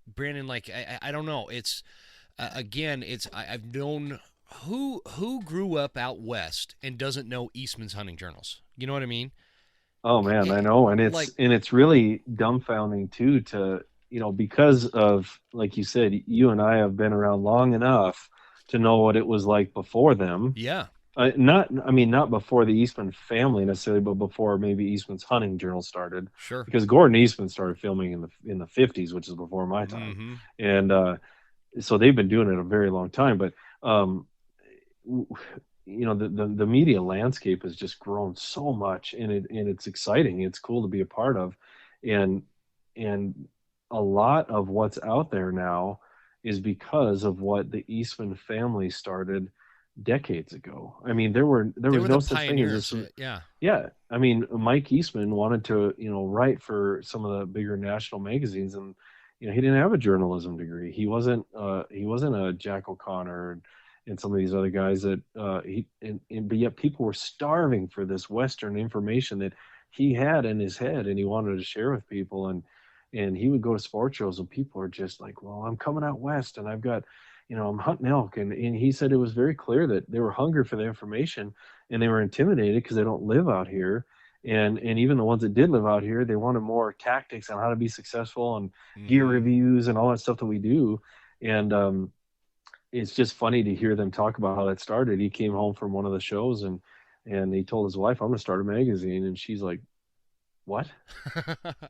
Brandon. Like I don't know. It's again, I've known who grew up out west and doesn't know Eastman's Hunting Journals. You know what I mean? Oh man, I know, and it's really dumbfounding too to because of, like you said, you and I have been around long enough to know what it was like before them. Yeah. Not before the Eastman family necessarily, but before maybe Eastman's Hunting Journal started. Sure. Because Gordon Eastman started filming in the 50s, which is before my time, and so they've been doing it a very long time. But the media landscape has just grown so much, and it's exciting. It's cool to be a part of, and a lot of what's out there now is because of what the Eastman family started decades ago. I mean, there was no such thing as this. Yeah. I mean, Mike Eastman wanted to write for some of the bigger national magazines, and he didn't have a journalism degree. He wasn't a Jack O'Connor and some of these other guys that but yet people were starving for this Western information that he had in his head, and he wanted to share with people. And he would go to sports shows, and people are just like, well, I'm coming out west, and I've got, I'm hunting elk. And he said it was very clear that they were hungry for the information, and they were intimidated because they don't live out here. And even the ones that did live out here, they wanted more tactics on how to be successful and gear reviews and all that stuff that we do. And it's just funny to hear them talk about how that started. He came home from one of the shows, and he told his wife, I'm going to start a magazine. And she's like, what?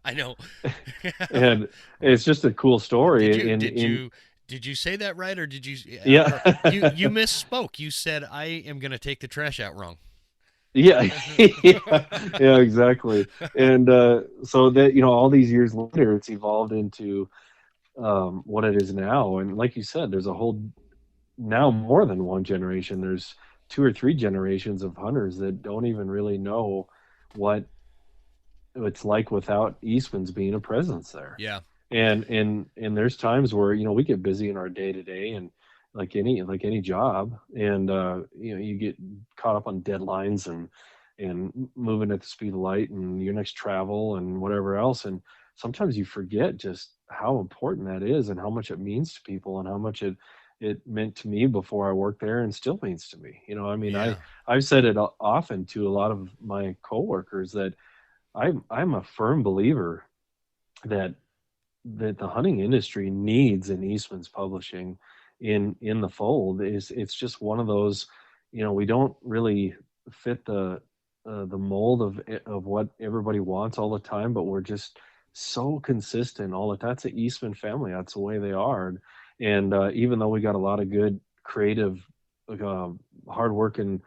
I know. And it's just a cool story. Did you In did in you did you say that right, or did you Yeah. or you misspoke? You said I am going to take the trash out wrong. Yeah, yeah, exactly. And so that, all these years later, it's evolved into what it is now. And like you said, there's a whole now more than one generation. There's two or three generations of hunters that don't even really know what it's like without Eastman's being a presence there. Yeah. And there's times where we get busy in our day to day, and like any job, and you get caught up on deadlines and moving at the speed of light and your next travel and whatever else, and sometimes you forget just how important that is and how much it means to people and how much it meant to me before I worked there and still means to me. I mean, Yeah. I've said it often to a lot of my coworkers that I'm a firm believer that the hunting industry needs an Eastman's Publishing in the fold. It's just one of those, we don't really fit the mold of what everybody wants all the time, but we're just so consistent all the time. That's the Eastman family. That's the way they are. And even though we got a lot of good, creative, uh, hardworking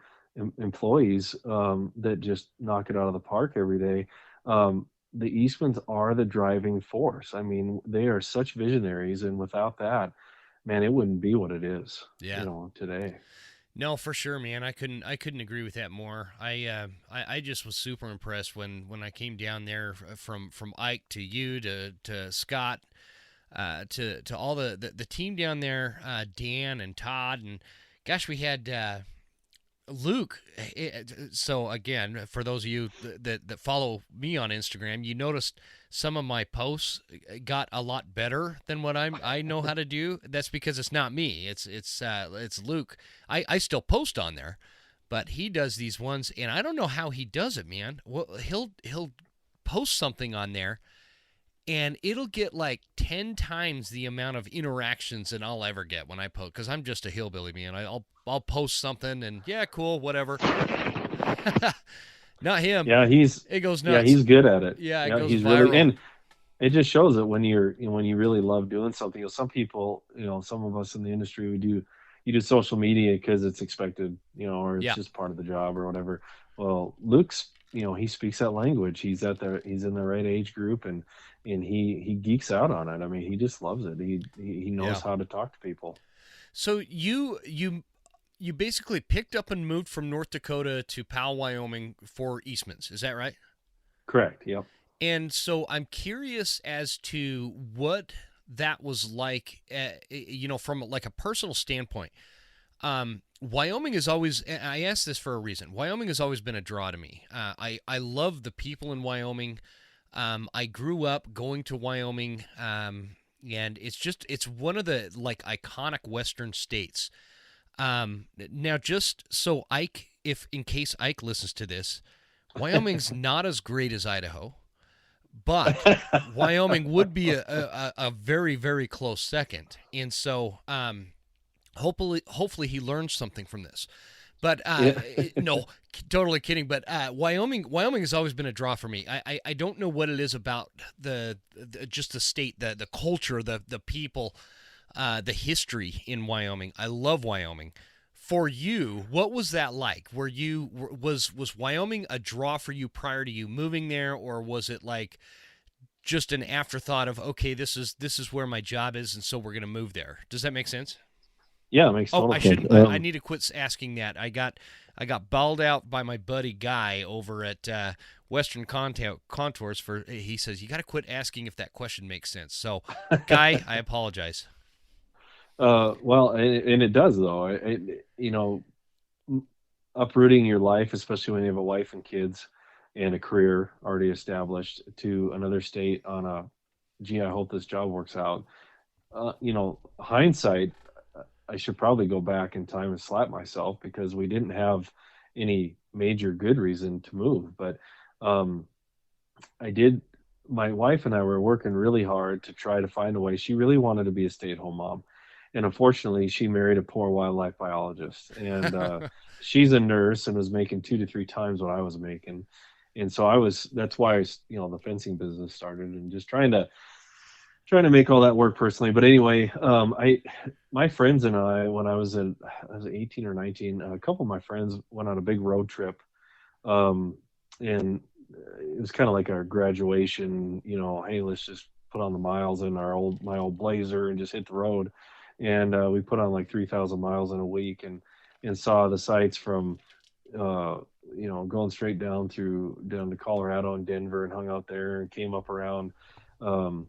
employees that just knock it out of the park every day, the Eastmans are the driving force. I mean, they are such visionaries, and without that, man, it wouldn't be what it is, Yeah. today. No, for sure, man. I couldn't agree with that more. I just was super impressed when I came down there from Ike to you to Scott, to all the team down there, Dan and Todd, and gosh, we had Luke. So again, for those of you that follow me on Instagram, you noticed some of my posts got a lot better than what I know how to do. That's because it's not me. It's Luke. I still post on there, but he does these ones, and I don't know how he does it, man. Well, he'll post something on there, and it'll get like 10 times the amount of interactions that I'll ever get when I post, because I'm just a hillbilly, man. I'll post something and yeah, cool, whatever. Not him. Yeah, It goes yeah, nuts. he's good at it. Yeah, it Yeah, goes he's really, viral. and it just shows that when when you really love doing something. Some people, some of us in the industry, we do you do social media because it's expected, or it's Yeah. just part of the job or whatever. Well, Luke's, he speaks that language. He's in the right age group, and he geeks out on it. I mean, he just loves it. He Yeah. knows how to talk to people. So you basically picked up and moved from North Dakota to Powell, Wyoming for Eastmans. Is that right? Correct. Yep. And so I'm curious as to what that was like, from like a personal standpoint. Wyoming is always, and I asked this for a reason. Wyoming has always been a draw to me. I love the people in Wyoming. I grew up going to Wyoming, and it's one of the like iconic Western states. Now, just so Ike, if in case Ike listens to this, Wyoming's not as great as Idaho, but Wyoming would be a very, very close second. And so hopefully he learns something from this. But Yeah. no, totally kidding. But Wyoming has always been a draw for me. I don't know what it is about the just the state, the culture, the people, the history in Wyoming. I love Wyoming. For you, what was that like? Was Wyoming a draw for you prior to you moving there, or was it like just an afterthought of okay, this is where my job is, and so we're gonna move there? Does that make sense? Yeah, it makes Oh, total I sense. shouldn't. I need to quit asking that. I got bawled out by my buddy Guy over at Western Contours for. He says you got to quit asking if that question makes sense. So, Guy, I apologize. Well, and it does though. Uprooting your life, especially when you have a wife and kids and a career already established, to another state on a, gee, I hope this job works out. Hindsight, I should probably go back in time and slap myself because we didn't have any major good reason to move. But um, I did. My wife and I were working really hard to try to find a way. She really wanted to be a stay-at-home mom, and unfortunately, she married a poor wildlife biologist, and she's a nurse and was making 2 to 3 times what I was making. And so that's why the fencing business started, and just trying to make all that work personally. But anyway, my friends and I, when I was 18 or 19, a couple of my friends went on a big road trip, um, and it was kind of like our graduation. Hey, let's just put on the miles in my old Blazer and just hit the road. And we put on like 3,000 miles in a week, and saw the sights from uh, going straight down to Colorado and Denver, and hung out there, and came up around. Um,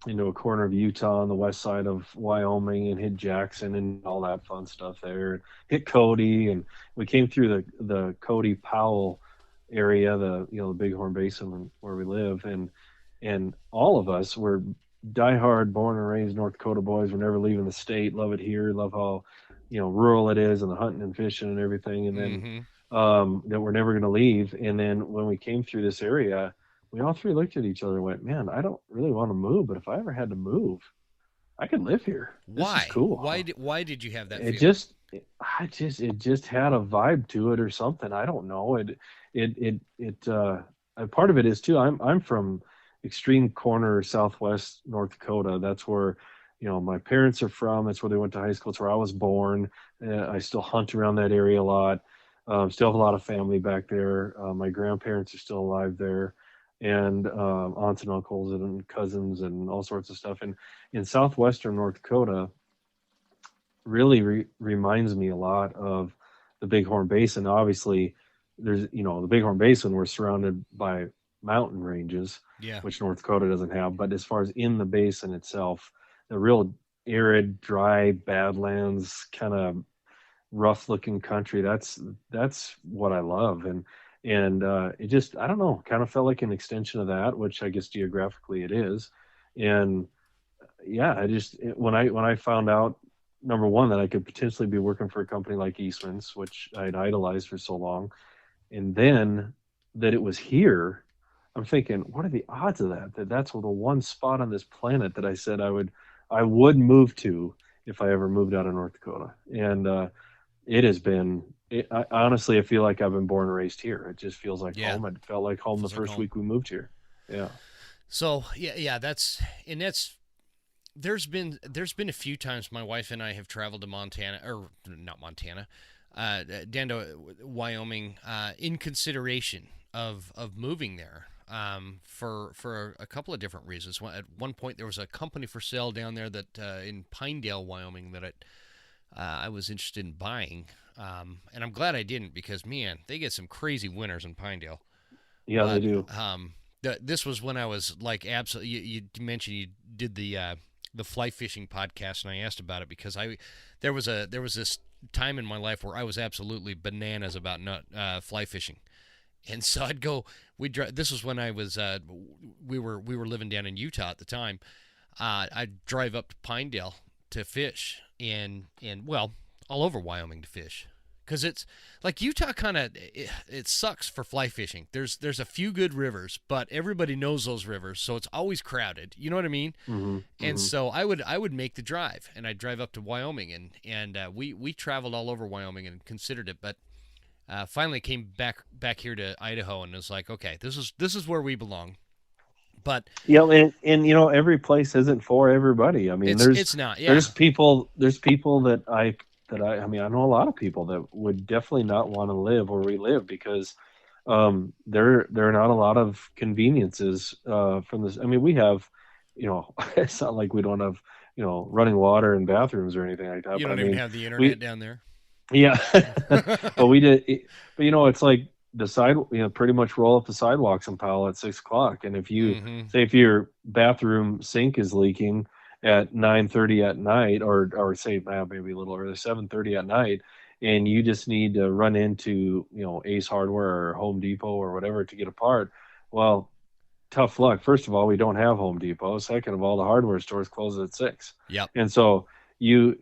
into a corner of Utah on the west side of Wyoming, and hit Jackson and all that fun stuff there. Hit Cody, and we came through the Cody Powell area, the Bighorn Basin where we live, and all of us were diehard born and raised North Dakota boys. We're never leaving the state. Love it here. Love how rural it is, and the hunting and fishing and everything. And then that we're never going to leave. And then when we came through this area, we all three looked at each other and went, "Man, I don't really want to move, but if I ever had to move, I could live here. This Why? is cool." Why did you have that It feeling? it just had a vibe to it or something. I don't know. Part of it is too. I'm from extreme corner Southwest North Dakota. That's where my parents are from. That's where they went to high school. It's where I was born. I still hunt around that area a lot. Still have a lot of family back there. My grandparents are still alive there, and aunts and uncles and cousins and all sorts of stuff. And in southwestern North Dakota, really reminds me a lot of the Bighorn Basin. Obviously, there's the Bighorn Basin. We're surrounded by mountain ranges, Yeah. which North Dakota doesn't have. But as far as in the basin itself, the real arid, dry, badlands kind of rough looking country. That's what I love. And it just, I don't know, kind of felt like an extension of that, which I guess geographically it is. And yeah, when I found out, number one, that I could potentially be working for a company like Eastmans, which I'd idolized for so long, and then that it was here, I'm thinking, what are the odds of that's the one spot on this planet that I said I would move to if I ever moved out of North Dakota. And it has been, honestly, I feel like I've been born and raised here. It just feels like home. It felt like home the Feels like first home. week we moved here. Yeah. So yeah, that's there's been a few times my wife and I have traveled to Montana, or not Montana, down to Wyoming, in consideration of moving there, for a couple of different reasons. At one point, there was a company for sale down there that in Pinedale, Wyoming, that I was interested in buying, and I'm glad I didn't, because man, they get some crazy winters in Pinedale. Yeah, But they do. this was when I was like absolutely. You mentioned you did the fly fishing podcast, and I asked about it because there was this time in my life where I was absolutely bananas about not fly fishing, and so I'd go. This was when I was we were living down in Utah at the time. I'd drive up to Pinedale to fish, and well, all over Wyoming to fish. Because it's like Utah kind of it sucks for fly fishing. There's a few good rivers, but everybody knows those rivers, so it's always crowded. You know what I mean? Mm-hmm, And mm-hmm. so I would make the drive, and I'd drive up to Wyoming, and we traveled all over Wyoming and considered it, but finally came back here to Idaho, and was like, okay, this is where we belong. But Yeah, and every place isn't for everybody. I mean, it's not, yeah. there's people that I mean, I know a lot of people that would definitely not want to live where we live, because there are not a lot of conveniences from this. I mean, we have, it's not like we don't have running water and bathrooms or anything like that. You But I don't even mean, have the internet we down there. yeah, but we did. But it's like the side, pretty much roll up the sidewalks in Powell at 6 o'clock, and if you Mm-hmm. say if your bathroom sink is leaking at 9:30 at night, or say maybe a little earlier, 7:30 at night, and you just need to run into Ace Hardware or Home Depot or whatever to get a part. Well, tough luck. First of all, we don't have Home Depot. Second of all, the hardware stores close at 6. Yep. And so you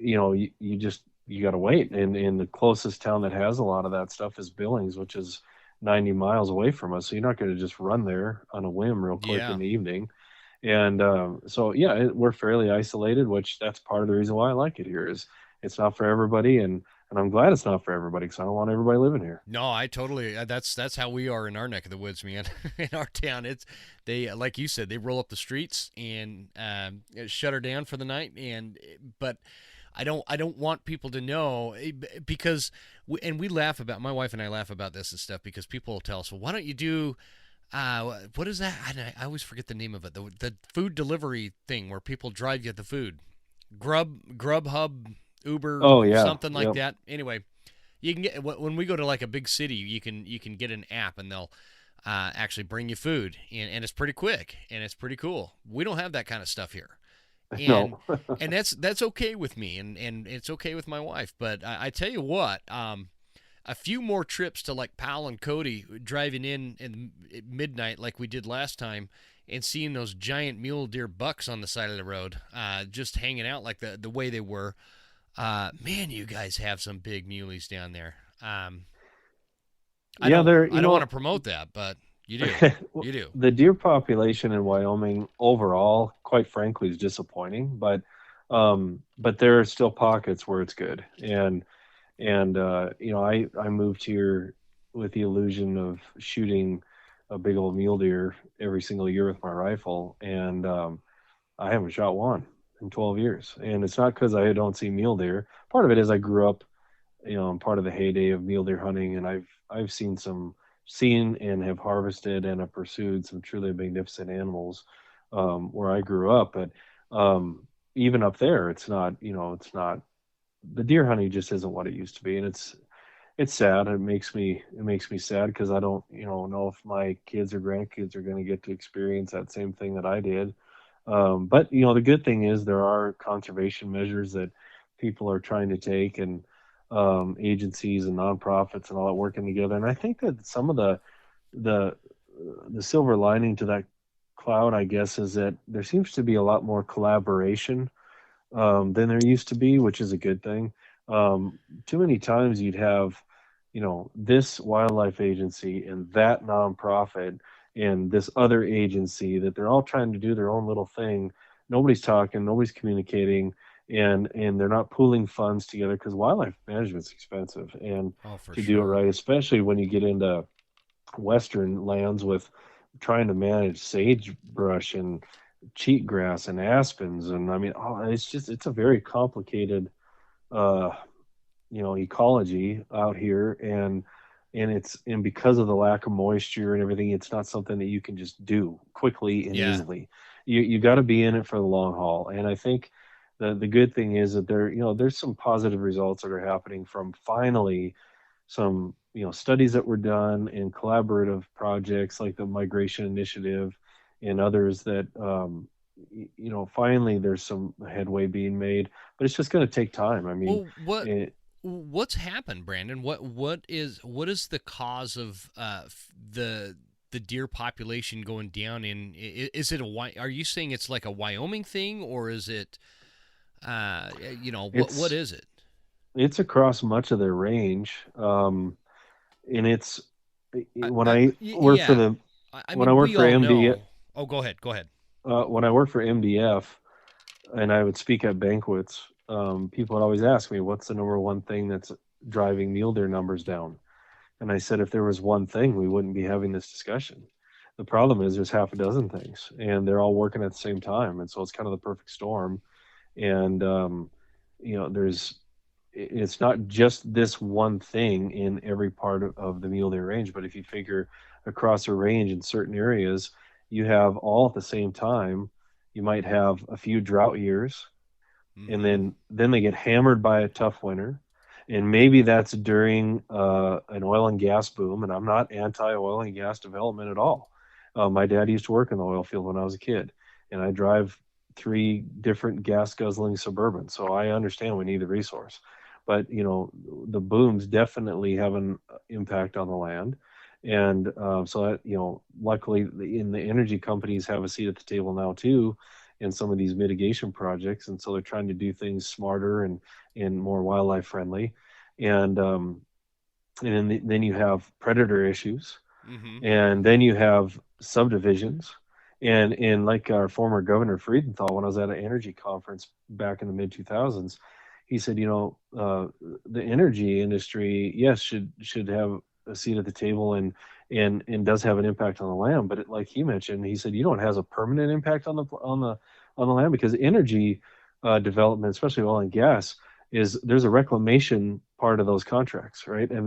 just you got to wait. And the closest town that has a lot of that stuff is Billings, which is 90 miles away from us. So you're not going to just run there on a whim real quick Yeah. in the evening. And so yeah, we're fairly isolated, which that's part of the reason why I like it here. Is it's not for everybody, and and I'm glad it's not for everybody because I don't want everybody living here. No, I totally. That's how we are in our neck of the woods, man. In our town, it's they like you said, they roll up the streets and shut her down for the night. But I don't want people to know because and we laugh about my wife and I laugh about this and stuff because people will tell us, well, why don't you do what is that? I always forget the name of it. The food delivery thing where people drive you the food, Grubhub, Uber, Oh yeah, something like yep. that. Anyway, you can get when we go to like a big city, you can get an app and they'll actually bring you food and it's pretty quick and it's pretty cool. We don't have that kind of stuff here, and No. and that's okay with me and it's okay with my wife. But I tell you what, a few more trips to like Powell and Cody driving in at midnight like we did last time. And seeing those giant mule deer bucks on the side of the road, just hanging out like the way they were, man, you guys have some big muleys down there. I Yeah, don't they're I don't want to promote that, but you do. You do. the deer population in Wyoming overall, quite frankly, is disappointing. But there are still pockets where it's good. I moved here with the illusion of shooting a big old mule deer every single year with my rifle, and I haven't shot one in 12 years. And it's not because I don't see mule deer. Part of it is I grew up, I'm part of the heyday of mule deer hunting, and I've seen and have harvested and have pursued some truly magnificent animals where I grew up. But even up there, it's not the deer hunting just isn't what it used to be, and it's sad. It makes me sad because I don't know if my kids or grandkids are going to get to experience that same thing that I did. But the good thing is there are conservation measures that people are trying to take, and agencies and nonprofits and all that working together. And I think that some of the the silver lining to that cloud, I guess, is that there seems to be a lot more collaboration than there used to be, which is a good thing. Too many times you'd have, this wildlife agency and that nonprofit and this other agency that they're all trying to do their own little thing. Nobody's talking, nobody's communicating, and they're not pooling funds together because wildlife management's expensive and Oh, for to do it sure. right, especially when you get into western lands with trying to manage sagebrush and cheatgrass and aspens, and I mean, it's a very complicated uh ecology out here, and because of the lack of moisture and everything, it's not something that you can just do quickly and Yeah. easily. You got to be in it for the long haul, and I think the good thing is that there's some positive results that are happening from finally some studies that were done in collaborative projects like the migration initiative and others that finally there's some headway being made, but it's just going to take time. I mean, Well, what it, what's happened, Brandon? What is the cause of the deer population going down in is it are you saying it's like a Wyoming thing or is it what it's is it? it's across much of their range, and it's when Yeah. I I mean, work we for all MD know. Oh, go ahead. Go ahead. when I worked for MDF and I would speak at banquets, people would always ask me, "What's the number one thing that's driving mule deer numbers down?" And I said, if there was one thing, we wouldn't be having this discussion. The problem is there's half a dozen things, and they're all working at the same time, and so it's kind of the perfect storm. And there's it's not just this one thing in every part of the mule deer range, but if you figure across a range in certain areas, you have all at the same time. You might have a few drought years, and Mm-hmm. then they get hammered by a tough winter, and maybe that's during an oil and gas boom. And I'm not anti oil and gas development at all. My dad used to work in the oil field when I was a kid, and I drive three different gas guzzling Suburban, so I understand we need the resource. But the booms definitely have an impact on the land, and so that luckily in the energy companies have a seat at the table now too in some of these mitigation projects, and so they're trying to do things smarter and more wildlife friendly, and then you have predator issues, Mm-hmm. and then you have subdivisions, and like our former governor Friedenthal, when I was at an energy conference back in the mid 2000s, he said, the energy industry, yes, should have a seat at the table and does have an impact on the land. But like he mentioned, he said, it has a permanent impact on the land because energy development, especially oil and gas, is there's a reclamation part of those contracts, right? And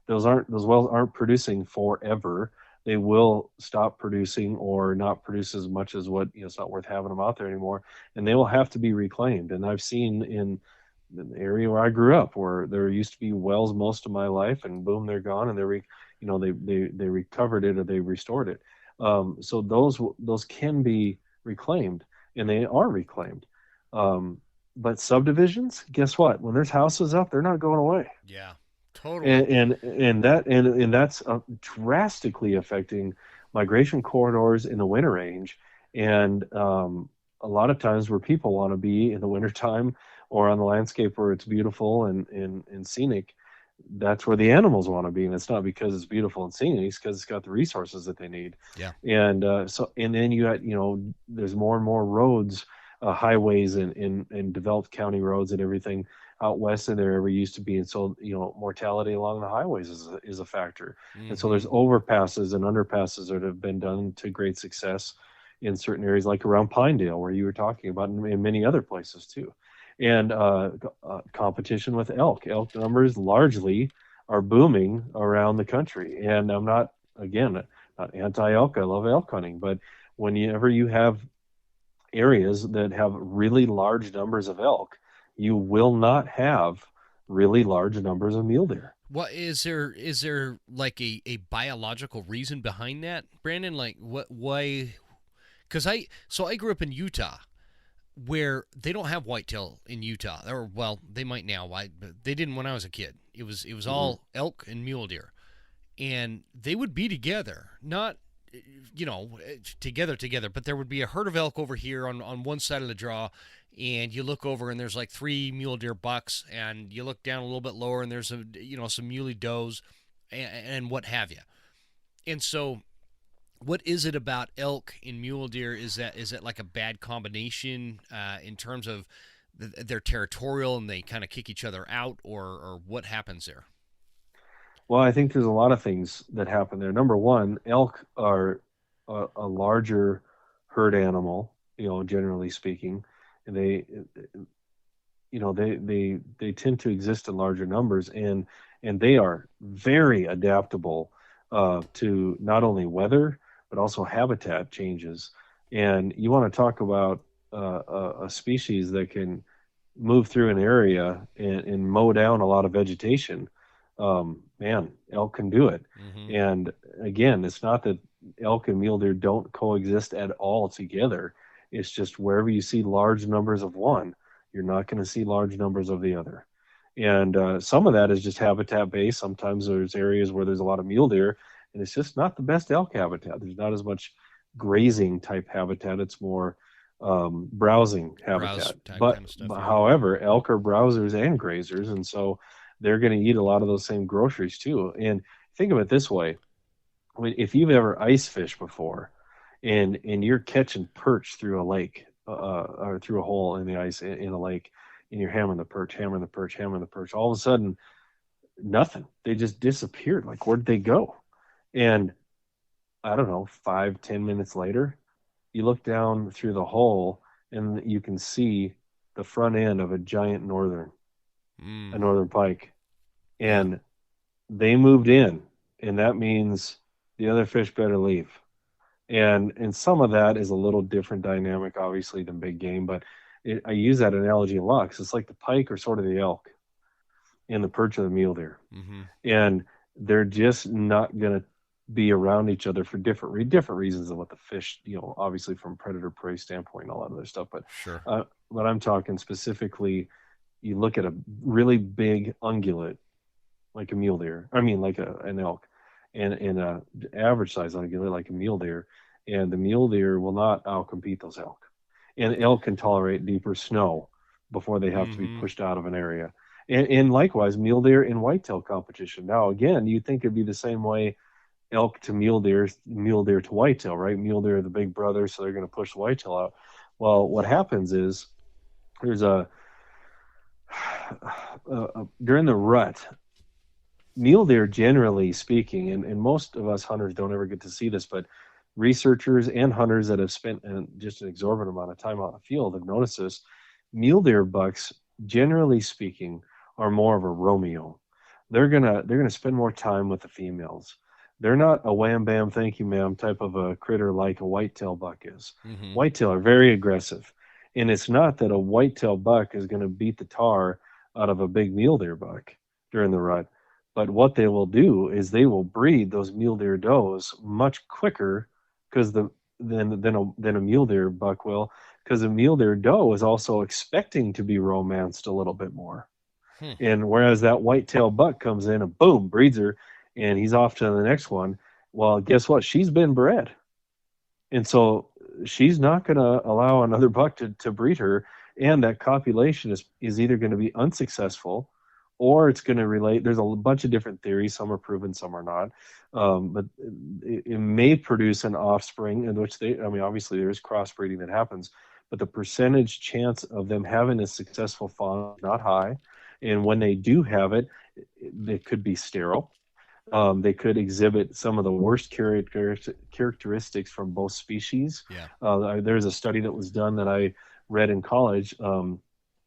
those wells aren't producing forever. They will stop producing or not produce as much as what it's not worth having them out there anymore, and they will have to be reclaimed. And I've seen in the area where I grew up where there used to be wells most of my life, and boom, they're gone, and they recovered it or they restored it. So those can be reclaimed, and they are reclaimed. But subdivisions, guess what? When there's houses up, they're not going away. Yeah, totally. And that's drastically affecting migration corridors in the winter range. And a lot of times where people want to be in the wintertime or on the landscape where it's beautiful and scenic, that's where the animals want to be. And it's not because it's beautiful and scenic, it's because it's got the resources that they need. Yeah. And and then you got, there's more and more roads, highways and developed county roads and everything out west than there ever used to be. And so, mortality along the highways is a factor. Mm-hmm. And so there's overpasses and underpasses that have been done to great success in certain areas, like around Pinedale, where you were talking about, and in many other places too. And competition with elk. Elk numbers largely are booming around the country. And I'm not anti-elk. I love elk hunting. But whenever you have areas that have really large numbers of elk, you will not have really large numbers of mule deer. What is there like a biological reason behind that, Brandon? Like why? Because I grew up in Utah, where they don't have whitetail in Utah, or well, they might now. They didn't when I was a kid. It was mm-hmm. all elk and mule deer, and they would be together, not together, but there would be a herd of elk over here on one side of the draw, and you look over and there's like 3 mule deer bucks, and you look down a little bit lower and there's some muley does and what have you. And so what is it about elk and mule deer? Is that like a bad combination in terms of they're territorial and they kind of kick each other out, or what happens there? Well, I think there's a lot of things that happen there. Number one, elk are a larger herd animal, generally speaking, and they tend to exist in larger numbers, and they are very adaptable to not only weather but also habitat changes. And you want to talk about a species that can move through an area and mow down a lot of vegetation. Man, elk can do it. Mm-hmm. And again, it's not that elk and mule deer don't coexist at all together. It's just wherever you see large numbers of one, you're not going to see large numbers of the other. And some of that is just habitat based. Sometimes there's areas where there's a lot of mule deer, and it's just not the best elk habitat. There's not as much grazing type habitat. It's more browsing habitat. But however, elk are browsers and grazers, and so they're going to eat a lot of those same groceries too. And think of it this way: if you've ever ice fished before, and you're catching perch through a lake or through a hole in the ice in a lake, and you're hammering the perch, all of a sudden, nothing. They just disappeared. Like, where'd they go? And I don't know, 5-10 minutes later, you look down through the hole and you can see the front end of a giant northern pike. And they moved in, and that means the other fish better leave. And some of that is a little different dynamic, obviously, than big game, but I use that analogy a lot because it's like the pike are sort of the elk and the perch of the mule deer. Mm-hmm. And they're just not going to be around each other for different reasons than what the fish, obviously from predator prey standpoint and all that other stuff. But sure. What I'm talking specifically, you look at a really big ungulate, like a mule deer, like an elk, and a average size ungulate like a mule deer, and the mule deer will not outcompete those elk. And elk can tolerate deeper snow before they have to be pushed out of an area. And likewise, mule deer in whitetail competition. Now, again, you'd think it'd be the same way, elk to mule deer to whitetail, right? Mule deer are the big brother, so they're going to push the whitetail out. Well, what happens is there's during the rut, mule deer, generally speaking, and most of us hunters don't ever get to see this, but researchers and hunters that have spent just an exorbitant amount of time out in the field have noticed this. Mule deer bucks, generally speaking, are more of a Romeo. They're gonna spend more time with the females. They're not a wham bam thank you ma'am type of a critter like a whitetail buck is. Mm-hmm. Whitetail are very aggressive, and it's not that a whitetail buck is going to beat the tar out of a big mule deer buck during the rut, but what they will do is they will breed those mule deer does much quicker because the than a mule deer buck will, because a mule deer doe is also expecting to be romanced a little bit more. Hmm. And whereas that whitetail buck comes in and boom, breeds her, and he's off to the next one. Well, guess what? She's been bred. And so she's not going to allow another buck to breed her. And that copulation is either going to be unsuccessful or it's going to relate. There's a bunch of different theories. Some are proven, some are not. But it may produce an offspring in which obviously there's crossbreeding that happens, but the percentage chance of them having a successful fawn is not high. And when they do have it, they could be sterile. They could exhibit some of the worst characteristics from both species. Yeah. There's a study that was done that I read in college of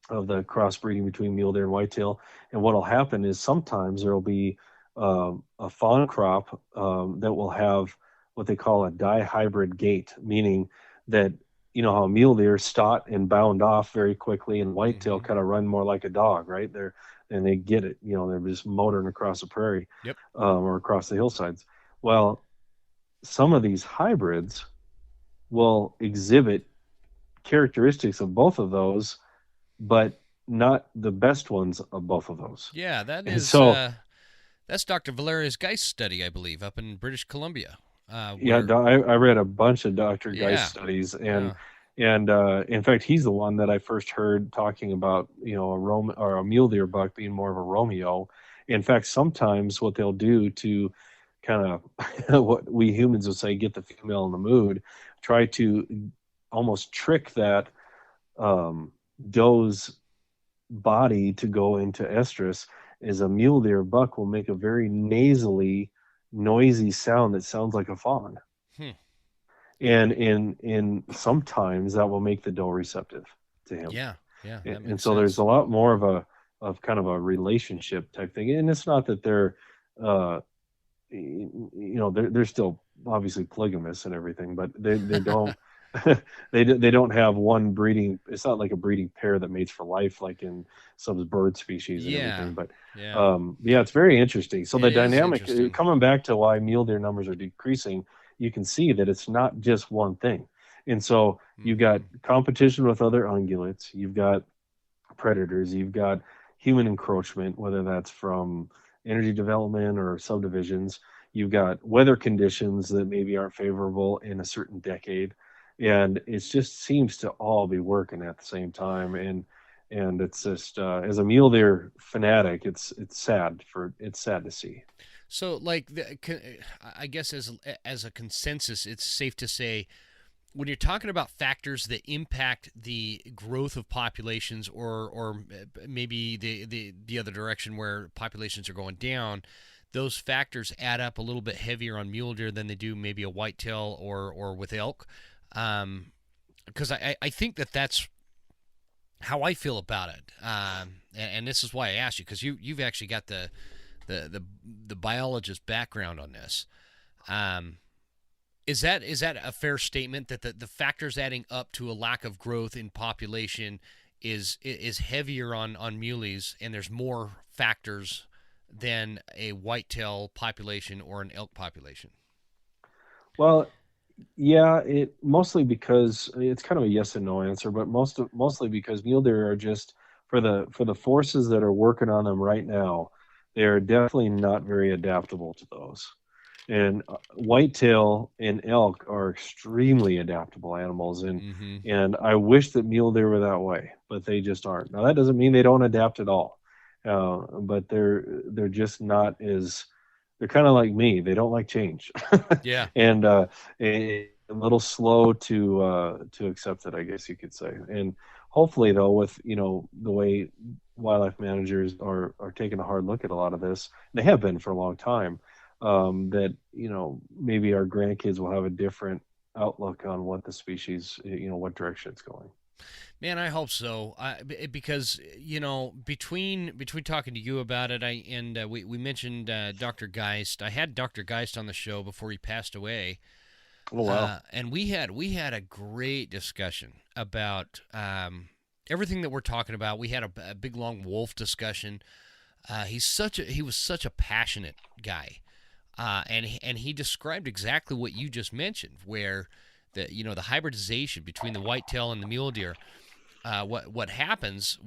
the crossbreeding between mule deer and whitetail. And what will happen is sometimes there will be a fawn crop that will have what they call a dihybrid gait, meaning that you know how mule deer stot and bound off very quickly, and whitetail kind of run more like a dog, right? And they get it, they're just motoring across the prairie. Yep. Or across the hillsides. Well, some of these hybrids will exhibit characteristics of both of those, but not the best ones of both of those. Yeah, that And is so that's Dr. Valerius Geist study, I believe, up in British Columbia. yeah, I read a bunch of Dr. Geist studies, and in fact, he's the one that I first heard talking about, a mule deer buck being more of a Romeo. In fact, sometimes what they'll do to kind of what we humans would say get the female in the mood, try to almost trick that doe's body to go into estrus, is a mule deer buck will make a very nasally, noisy sound that sounds like a fawn. Hmm. And in sometimes that will make the doe receptive to him. Yeah. And so there's a lot more of kind of a relationship type thing. And it's not that they're they're still obviously polygamous and everything, but they don't they don't have one breeding. It's not like a breeding pair that mates for life like in some bird species and everything. But it's very interesting. So the dynamic, coming back to why mule deer numbers are decreasing, you can see that it's not just one thing. And so you've got competition with other ungulates, you've got predators, you've got human encroachment, whether that's from energy development or subdivisions, you've got weather conditions that maybe aren't favorable in a certain decade. And it just seems to all be working at the same time. And it's just, as a mule deer fanatic, it's sad to see. So, like, I guess as a consensus, it's safe to say when you're talking about factors that impact the growth of populations, or maybe the other direction where populations are going down, those factors add up a little bit heavier on mule deer than they do maybe a whitetail or with elk. Because I think that's how I feel about it. And this is why I asked you, because you've actually got the biologist background on this. Is that a fair statement that the factors adding up to a lack of growth in population is heavier on muleys, and there's more factors than a whitetail population or an elk population? Well, yeah, it mostly because it's kind of a yes and no answer, but mostly because mule deer are just for the forces that are working on them right now, they are definitely not very adaptable to those. And whitetail and elk are extremely adaptable animals, and I wish that mule deer were that way, but they just aren't. Now that doesn't mean they don't adapt at all, but they're just not as, they're kind of like me. They don't like change. Yeah. And a little slow to accept it, I guess you could say. And hopefully though, with the way wildlife managers are taking a hard look at a lot of this, they have been for a long time, that maybe our grandkids will have a different outlook on what the species, what direction it's going. Man, I hope so. Because between talking to you about it, we mentioned Dr. Geist. I had Dr. Geist on the show before he passed away, Oh wow. and we had a great discussion about everything that we're talking about. We had a big long wolf discussion. He was such a passionate guy, and he described exactly what you just mentioned, where the hybridization between the whitetail and the mule deer. What happens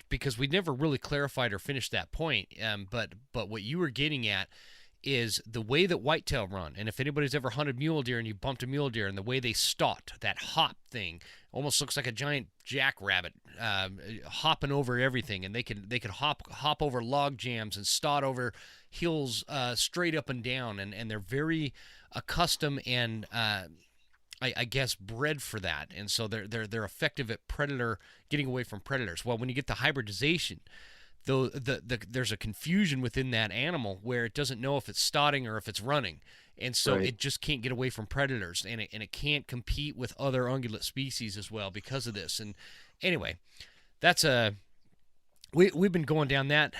because we never really clarified or finished that point, but what you were getting at is the way that whitetail run. And if anybody's ever hunted mule deer and you bumped a mule deer, and the way they stot, that hop thing almost looks like a giant jackrabbit hopping over everything, and they could hop over log jams and stot over hills straight up and down, and they're very accustomed and I guess bred for that, and so they're effective at getting away from predators. Well, when you get the hybridization, though, there's a confusion within that animal where it doesn't know if it's stotting or if it's running, and so Right. it just can't get away from predators, and it can't compete with other ungulate species as well because of this. And anyway, that's a we've been going down that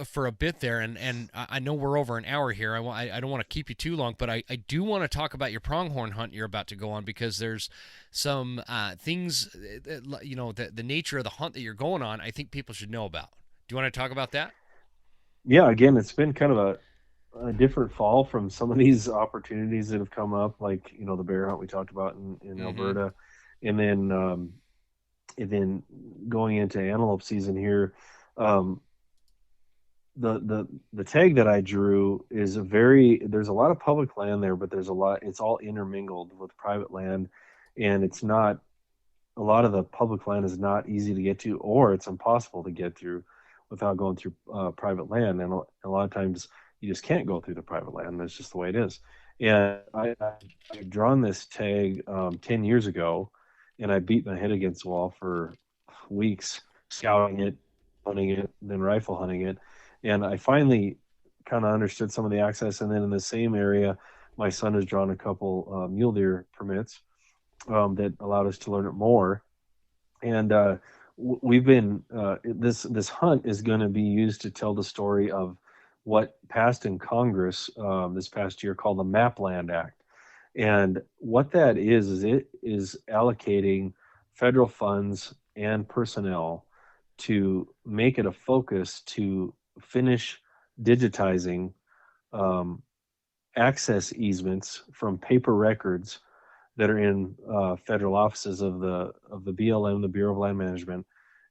for a bit there, and I know we're over an hour here. I don't want to keep you too long, but I do want to talk about your pronghorn hunt you're about to go on, because there's some things, the nature of the hunt that you're going on, I think people should know about. Do you want to talk about that? Yeah, again, it's been kind of a different fall from some of these opportunities that have come up, like the bear hunt we talked about in Mm-hmm. Alberta, and then going into antelope season here. um, the tag that I drew is there's a lot of public land there, but it's all intermingled with private land, and it's not a lot of the public land is not easy to get to, or it's impossible to get through without going through private land. And a lot of times you just can't go through the private land. That's just the way it is. And I've drawn this tag 10 years ago, and I beat my head against the wall for weeks, scouting it, hunting it, then rifle hunting it. And I finally kind of understood some of the access. And then in the same area, my son has drawn a couple mule deer permits that allowed us to learn it more. And we've been this hunt is going to be used to tell the story of what passed in Congress this past year, called the Mapland Act. And what that is it is allocating federal funds and personnel to make it a focus to finish digitizing um, access easements from paper records that are in federal offices of the BLM, the Bureau of Land Management,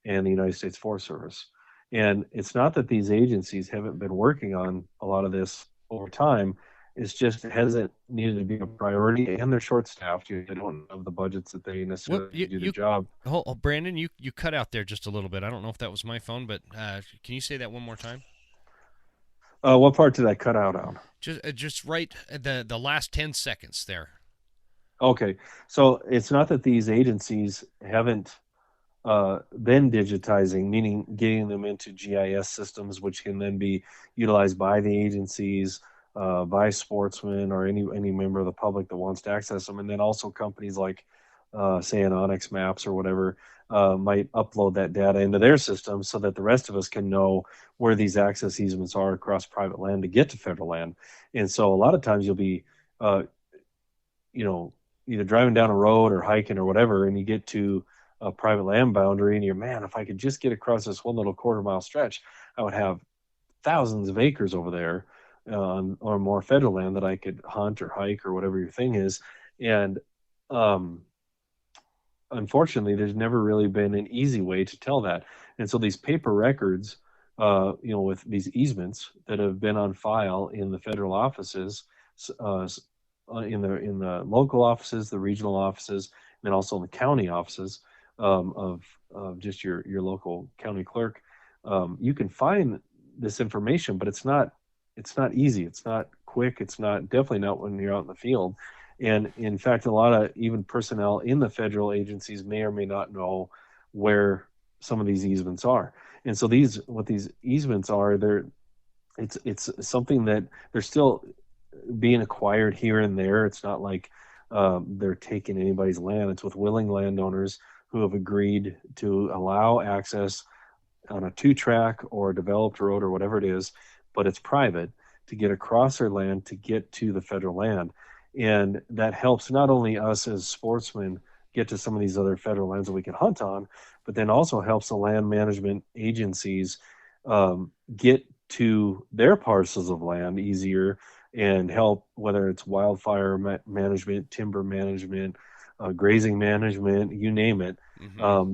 and the United States Forest Service. And it's not that these agencies haven't been working on a lot of this over time. It's just it hasn't needed to be a priority, and they're short-staffed. They don't have the budgets that they What necessarily you do the you job. Brandon, you cut out there just a little bit. I don't know if that was my phone, but can you say that one more time? What part did I cut out on? Just right the last 10 seconds there. Okay, so it's not that these agencies haven't been digitizing, meaning getting them into GIS systems, which can then be utilized by the agencies, by sportsmen or any member of the public that wants to access them, and then also companies like, say, an Onyx Maps or whatever, might upload that data into their system so that the rest of us can know where these access easements are across private land to get to federal land. And so a lot of times you'll be, uh, you know, either driving down a road or hiking or whatever, and you get to a private land boundary, and you're, man, if I could just get across this one little quarter-mile stretch, I would have thousands of acres over there, or more federal land that I could hunt or hike or whatever your thing is. And um, unfortunately, there's never really been an easy way to tell that. And so these paper records, with these easements that have been on file in the federal offices, uh, in the local offices, the regional offices, and then also the county offices, of just your local county clerk. You can find this information, but it's not easy. It's not quick. It's not definitely not when you're out in the field. And in fact, a lot of even personnel in the federal agencies may or may not know where some of these easements are. And so what these easements are, it's something that they're still being acquired here and there. It's not like they're taking anybody's land. It's with willing landowners who have agreed to allow access on a 2-track or a developed road or whatever it is, but it's private, to get across their land to get to the federal land. And that helps not only us as sportsmen get to some of these other federal lands that we can hunt on, but then also helps the land management agencies get to their parcels of land easier and help, whether it's wildfire management, timber management, grazing management, you name it.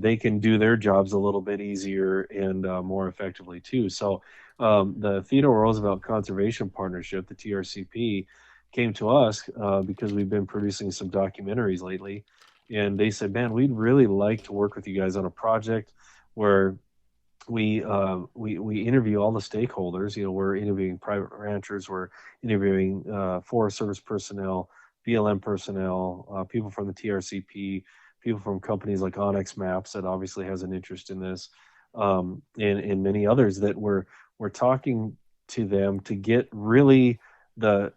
They can do their jobs a little bit easier and more effectively too. So the Theodore Roosevelt Conservation Partnership, the TRCP, came to us because we've been producing some documentaries lately, and they said, "Man, we'd really like to work with you guys on a project where we interview all the stakeholders. You know, we're interviewing private ranchers, we're interviewing Forest Service personnel, BLM personnel, people from the TRCP, people from companies like Onyx Maps that obviously has an interest in this, and many others that we're talking to them to get really the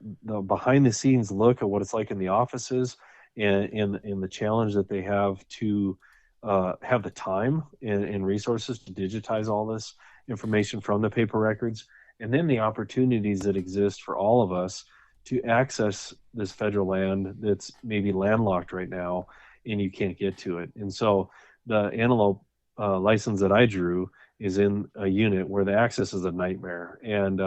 behind the scenes look at what it's like in the offices and the challenge that they have to have the time and resources to digitize all this information from the paper records, and then the opportunities that exist for all of us to access this federal land that's maybe landlocked right now and you can't get to it. And so the antelope license that I drew is in a unit where the access is a nightmare. And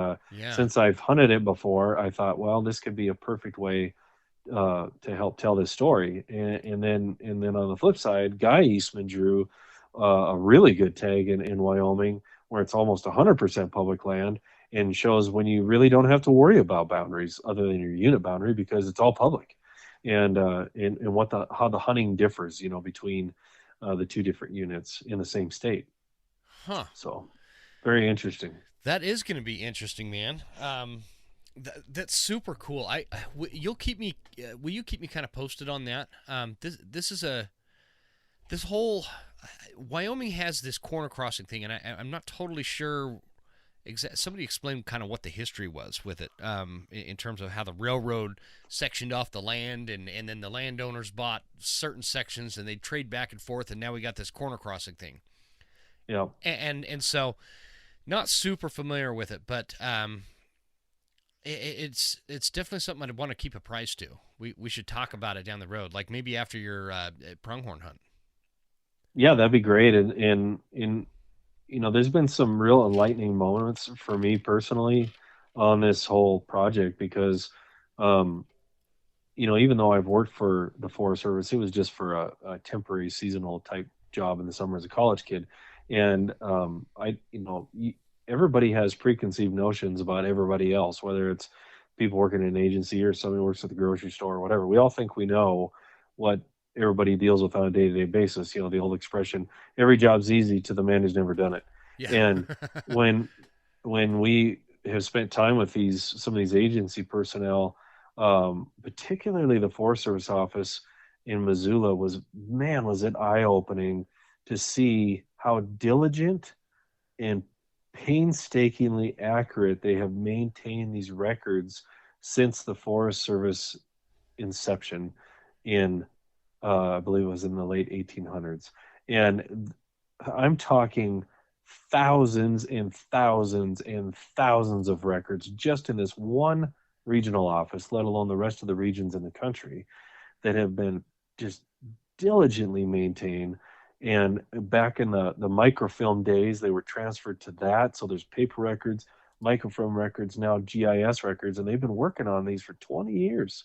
since I've hunted it before, I thought, well, this could be a perfect way to help tell this story. And then on the flip side, Guy Eastman drew a really good tag in Wyoming where it's almost 100% public land and shows when you really don't have to worry about boundaries other than your unit boundary because it's all public. And how the hunting differs, you know, between the two different units in the same state. Huh. So very interesting. That is going to be interesting, man. That's super cool. You'll keep me. Will you keep me kind of posted on that? This whole Wyoming has this corner crossing thing, and I'm not totally sure. Somebody explained kind of what the history was with it, in terms of how the railroad sectioned off the land, and then the landowners bought certain sections, and they'd trade back and forth, and now we got this corner crossing thing. Yeah. And so, not super familiar with it, but it's definitely something I'd want to keep apprised to. We should talk about it down the road, like maybe after your pronghorn hunt. Yeah, that'd be great. And you know, there's been some real enlightening moments for me personally on this whole project because, you know, even though I've worked for the Forest Service, it was just for a temporary seasonal type job in the summer as a college kid. And everybody has preconceived notions about everybody else, whether it's people working in an agency or somebody who works at the grocery store or whatever. We all think we know what everybody deals with on a day-to-day basis. You know, the old expression, every job's easy to the man who's never done it. Yeah. And when we have spent time with some of these agency personnel, particularly the Forest Service office in Missoula, was it eye-opening to see how diligent and painstakingly accurate they have maintained these records since the Forest Service inception in I believe it was in the late 1800s. And I'm talking thousands and thousands and thousands of records just in this one regional office, let alone the rest of the regions in the country, that have been just diligently maintained. And back in the microfilm days, they were transferred to that. So there's paper records, microfilm records, now GIS records, and they've been working on these for 20 years.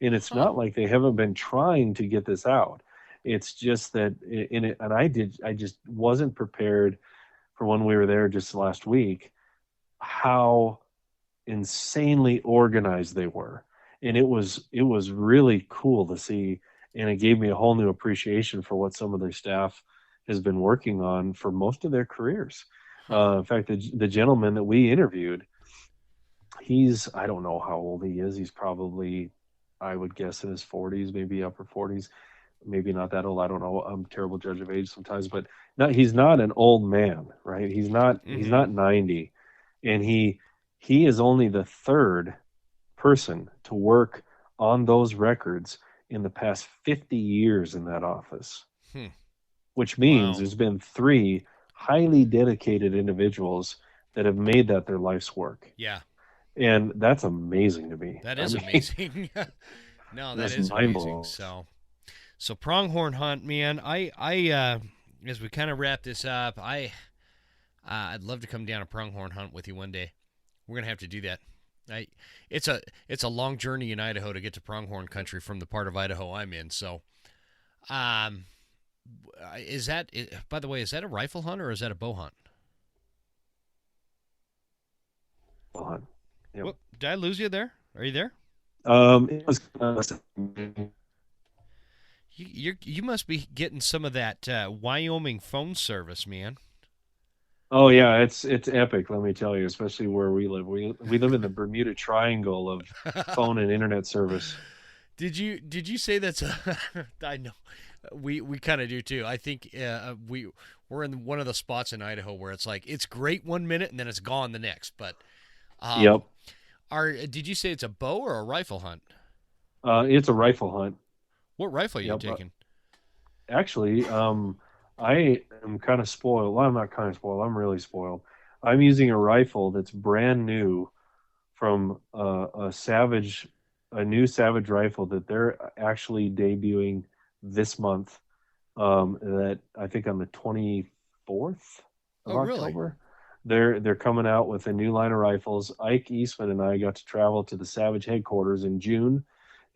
And it's not like they haven't been trying to get this out. It's just that I just wasn't prepared for when we were there just last week, how insanely organized they were. And it was really cool to see. And it gave me a whole new appreciation for what some of their staff has been working on for most of their careers. In fact, the gentleman that we interviewed, I don't know how old he is. He's probably I would guess in his 40s, maybe upper 40s, maybe not that old. I don't know. I'm a terrible judge of age sometimes, but no, he's not an old man, right? He's not 90, and he is only the third person to work on those records in the past 50 years in that office, which means there's been 3 highly dedicated individuals that have made that their life's work. Yeah. And that's amazing to me. That is amazing. No, that is amazing. So pronghorn hunt, man. I as we kind of wrap this up, I'd love to come down a pronghorn hunt with you one day. We're gonna have to do that. It's a long journey in Idaho to get to pronghorn country from the part of Idaho I'm in. So, is that, by the way, is that a rifle hunt or is that a bow hunt? Bow hunt. Yep. Whoop, did I lose you there? Are you there? It was. You must be getting some of that Wyoming phone service, man. Oh yeah, it's epic. Let me tell you, especially where we live. We live in the Bermuda Triangle of phone and internet service. Did you say that's? I know, we kind of do too. I think we're in one of the spots in Idaho where it's like it's great 1 minute and then it's gone the next. But yep. Did you say it's a bow or a rifle hunt? It's a rifle hunt. What rifle are you taking? Actually, I am kind of spoiled. Well, I'm not kind of spoiled. I'm really spoiled. I'm using a rifle that's brand new from a new Savage rifle that they're actually debuting this month. That I think on the 24th of October. Really? They're coming out with a new line of rifles. Ike Eastman and I got to travel to the Savage headquarters in June,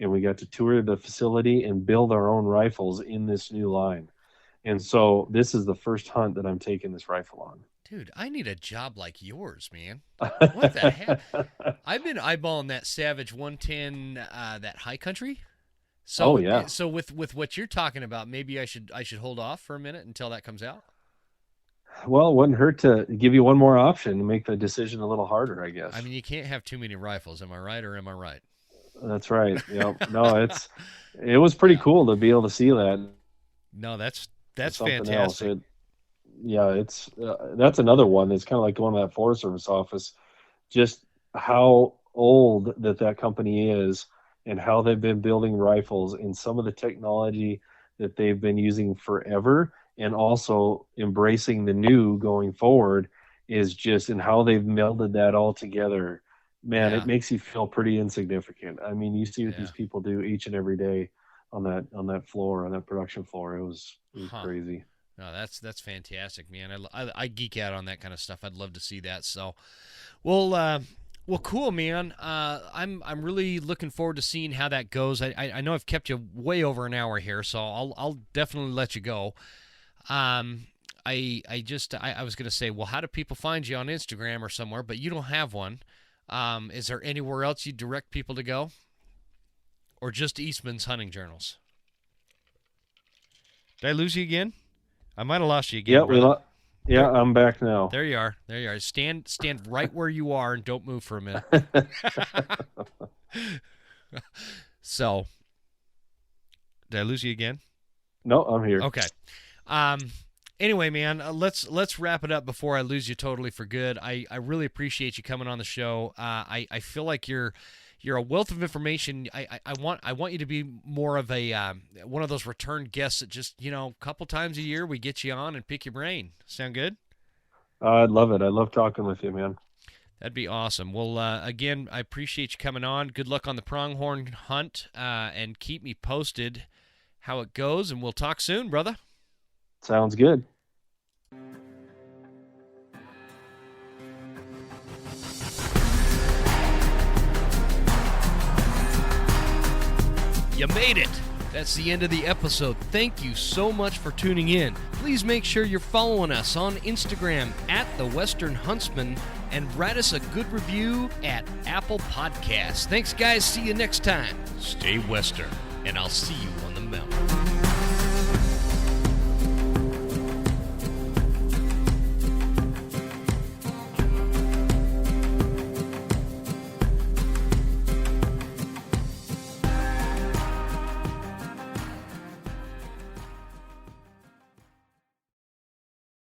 and we got to tour the facility and build our own rifles in this new line. And so this is the first hunt that I'm taking this rifle on. Dude, I need a job like yours, man. What the heck? I've been eyeballing that Savage 110, that high country. So, yeah. So with what you're talking about, maybe I should hold off for a minute until that comes out. Well, it wouldn't hurt to give you one more option to make the decision a little harder, I guess. I mean, you can't have too many rifles. Am I right or am I right? That's right. Yep. No, it was pretty cool to be able to see that. No, that's fantastic. That's another one that's kind of like going to that Forest Service office. Just how old that company is and how they've been building rifles and some of the technology that they've been using forever, and also embracing the new going forward is just, and how they've melded that all together. Man, It makes you feel pretty insignificant. I mean, you see what these people do each and every day on that floor, on that production floor. It was crazy. No, that's fantastic, man. I geek out on that kind of stuff. I'd love to see that. So, well, cool, man. I'm really looking forward to seeing how that goes. I know I've kept you way over an hour here, so I'll definitely let you go. I was gonna say, well, how do people find you on Instagram or somewhere? But you don't have one. Is there anywhere else you direct people to go? Or just Eastman's hunting journals? Did I lose you again? I might have lost you again. Yeah, I'm back now. There you are. Stand right where you are and don't move for a minute. So, did I lose you again? No, I'm here. Okay. Anyway, man, let's wrap it up before I lose you totally for good. I really appreciate you coming on the show. I feel like you're a wealth of information. I want you to be more of a one of those return guests that just, a couple times a year we get you on and pick your brain. Sound good? I'd love it. I love talking with you, man. That'd be awesome. Well, again, I appreciate you coming on. Good luck on the pronghorn hunt, and keep me posted how it goes, and we'll talk soon, brother. Sounds good. You made it. That's the end of the episode. Thank you so much for tuning in. Please make sure you're following us on Instagram at the Western Huntsman, and write us a good review at Apple Podcasts. Thanks, guys. See you next time. Stay Western, and I'll see you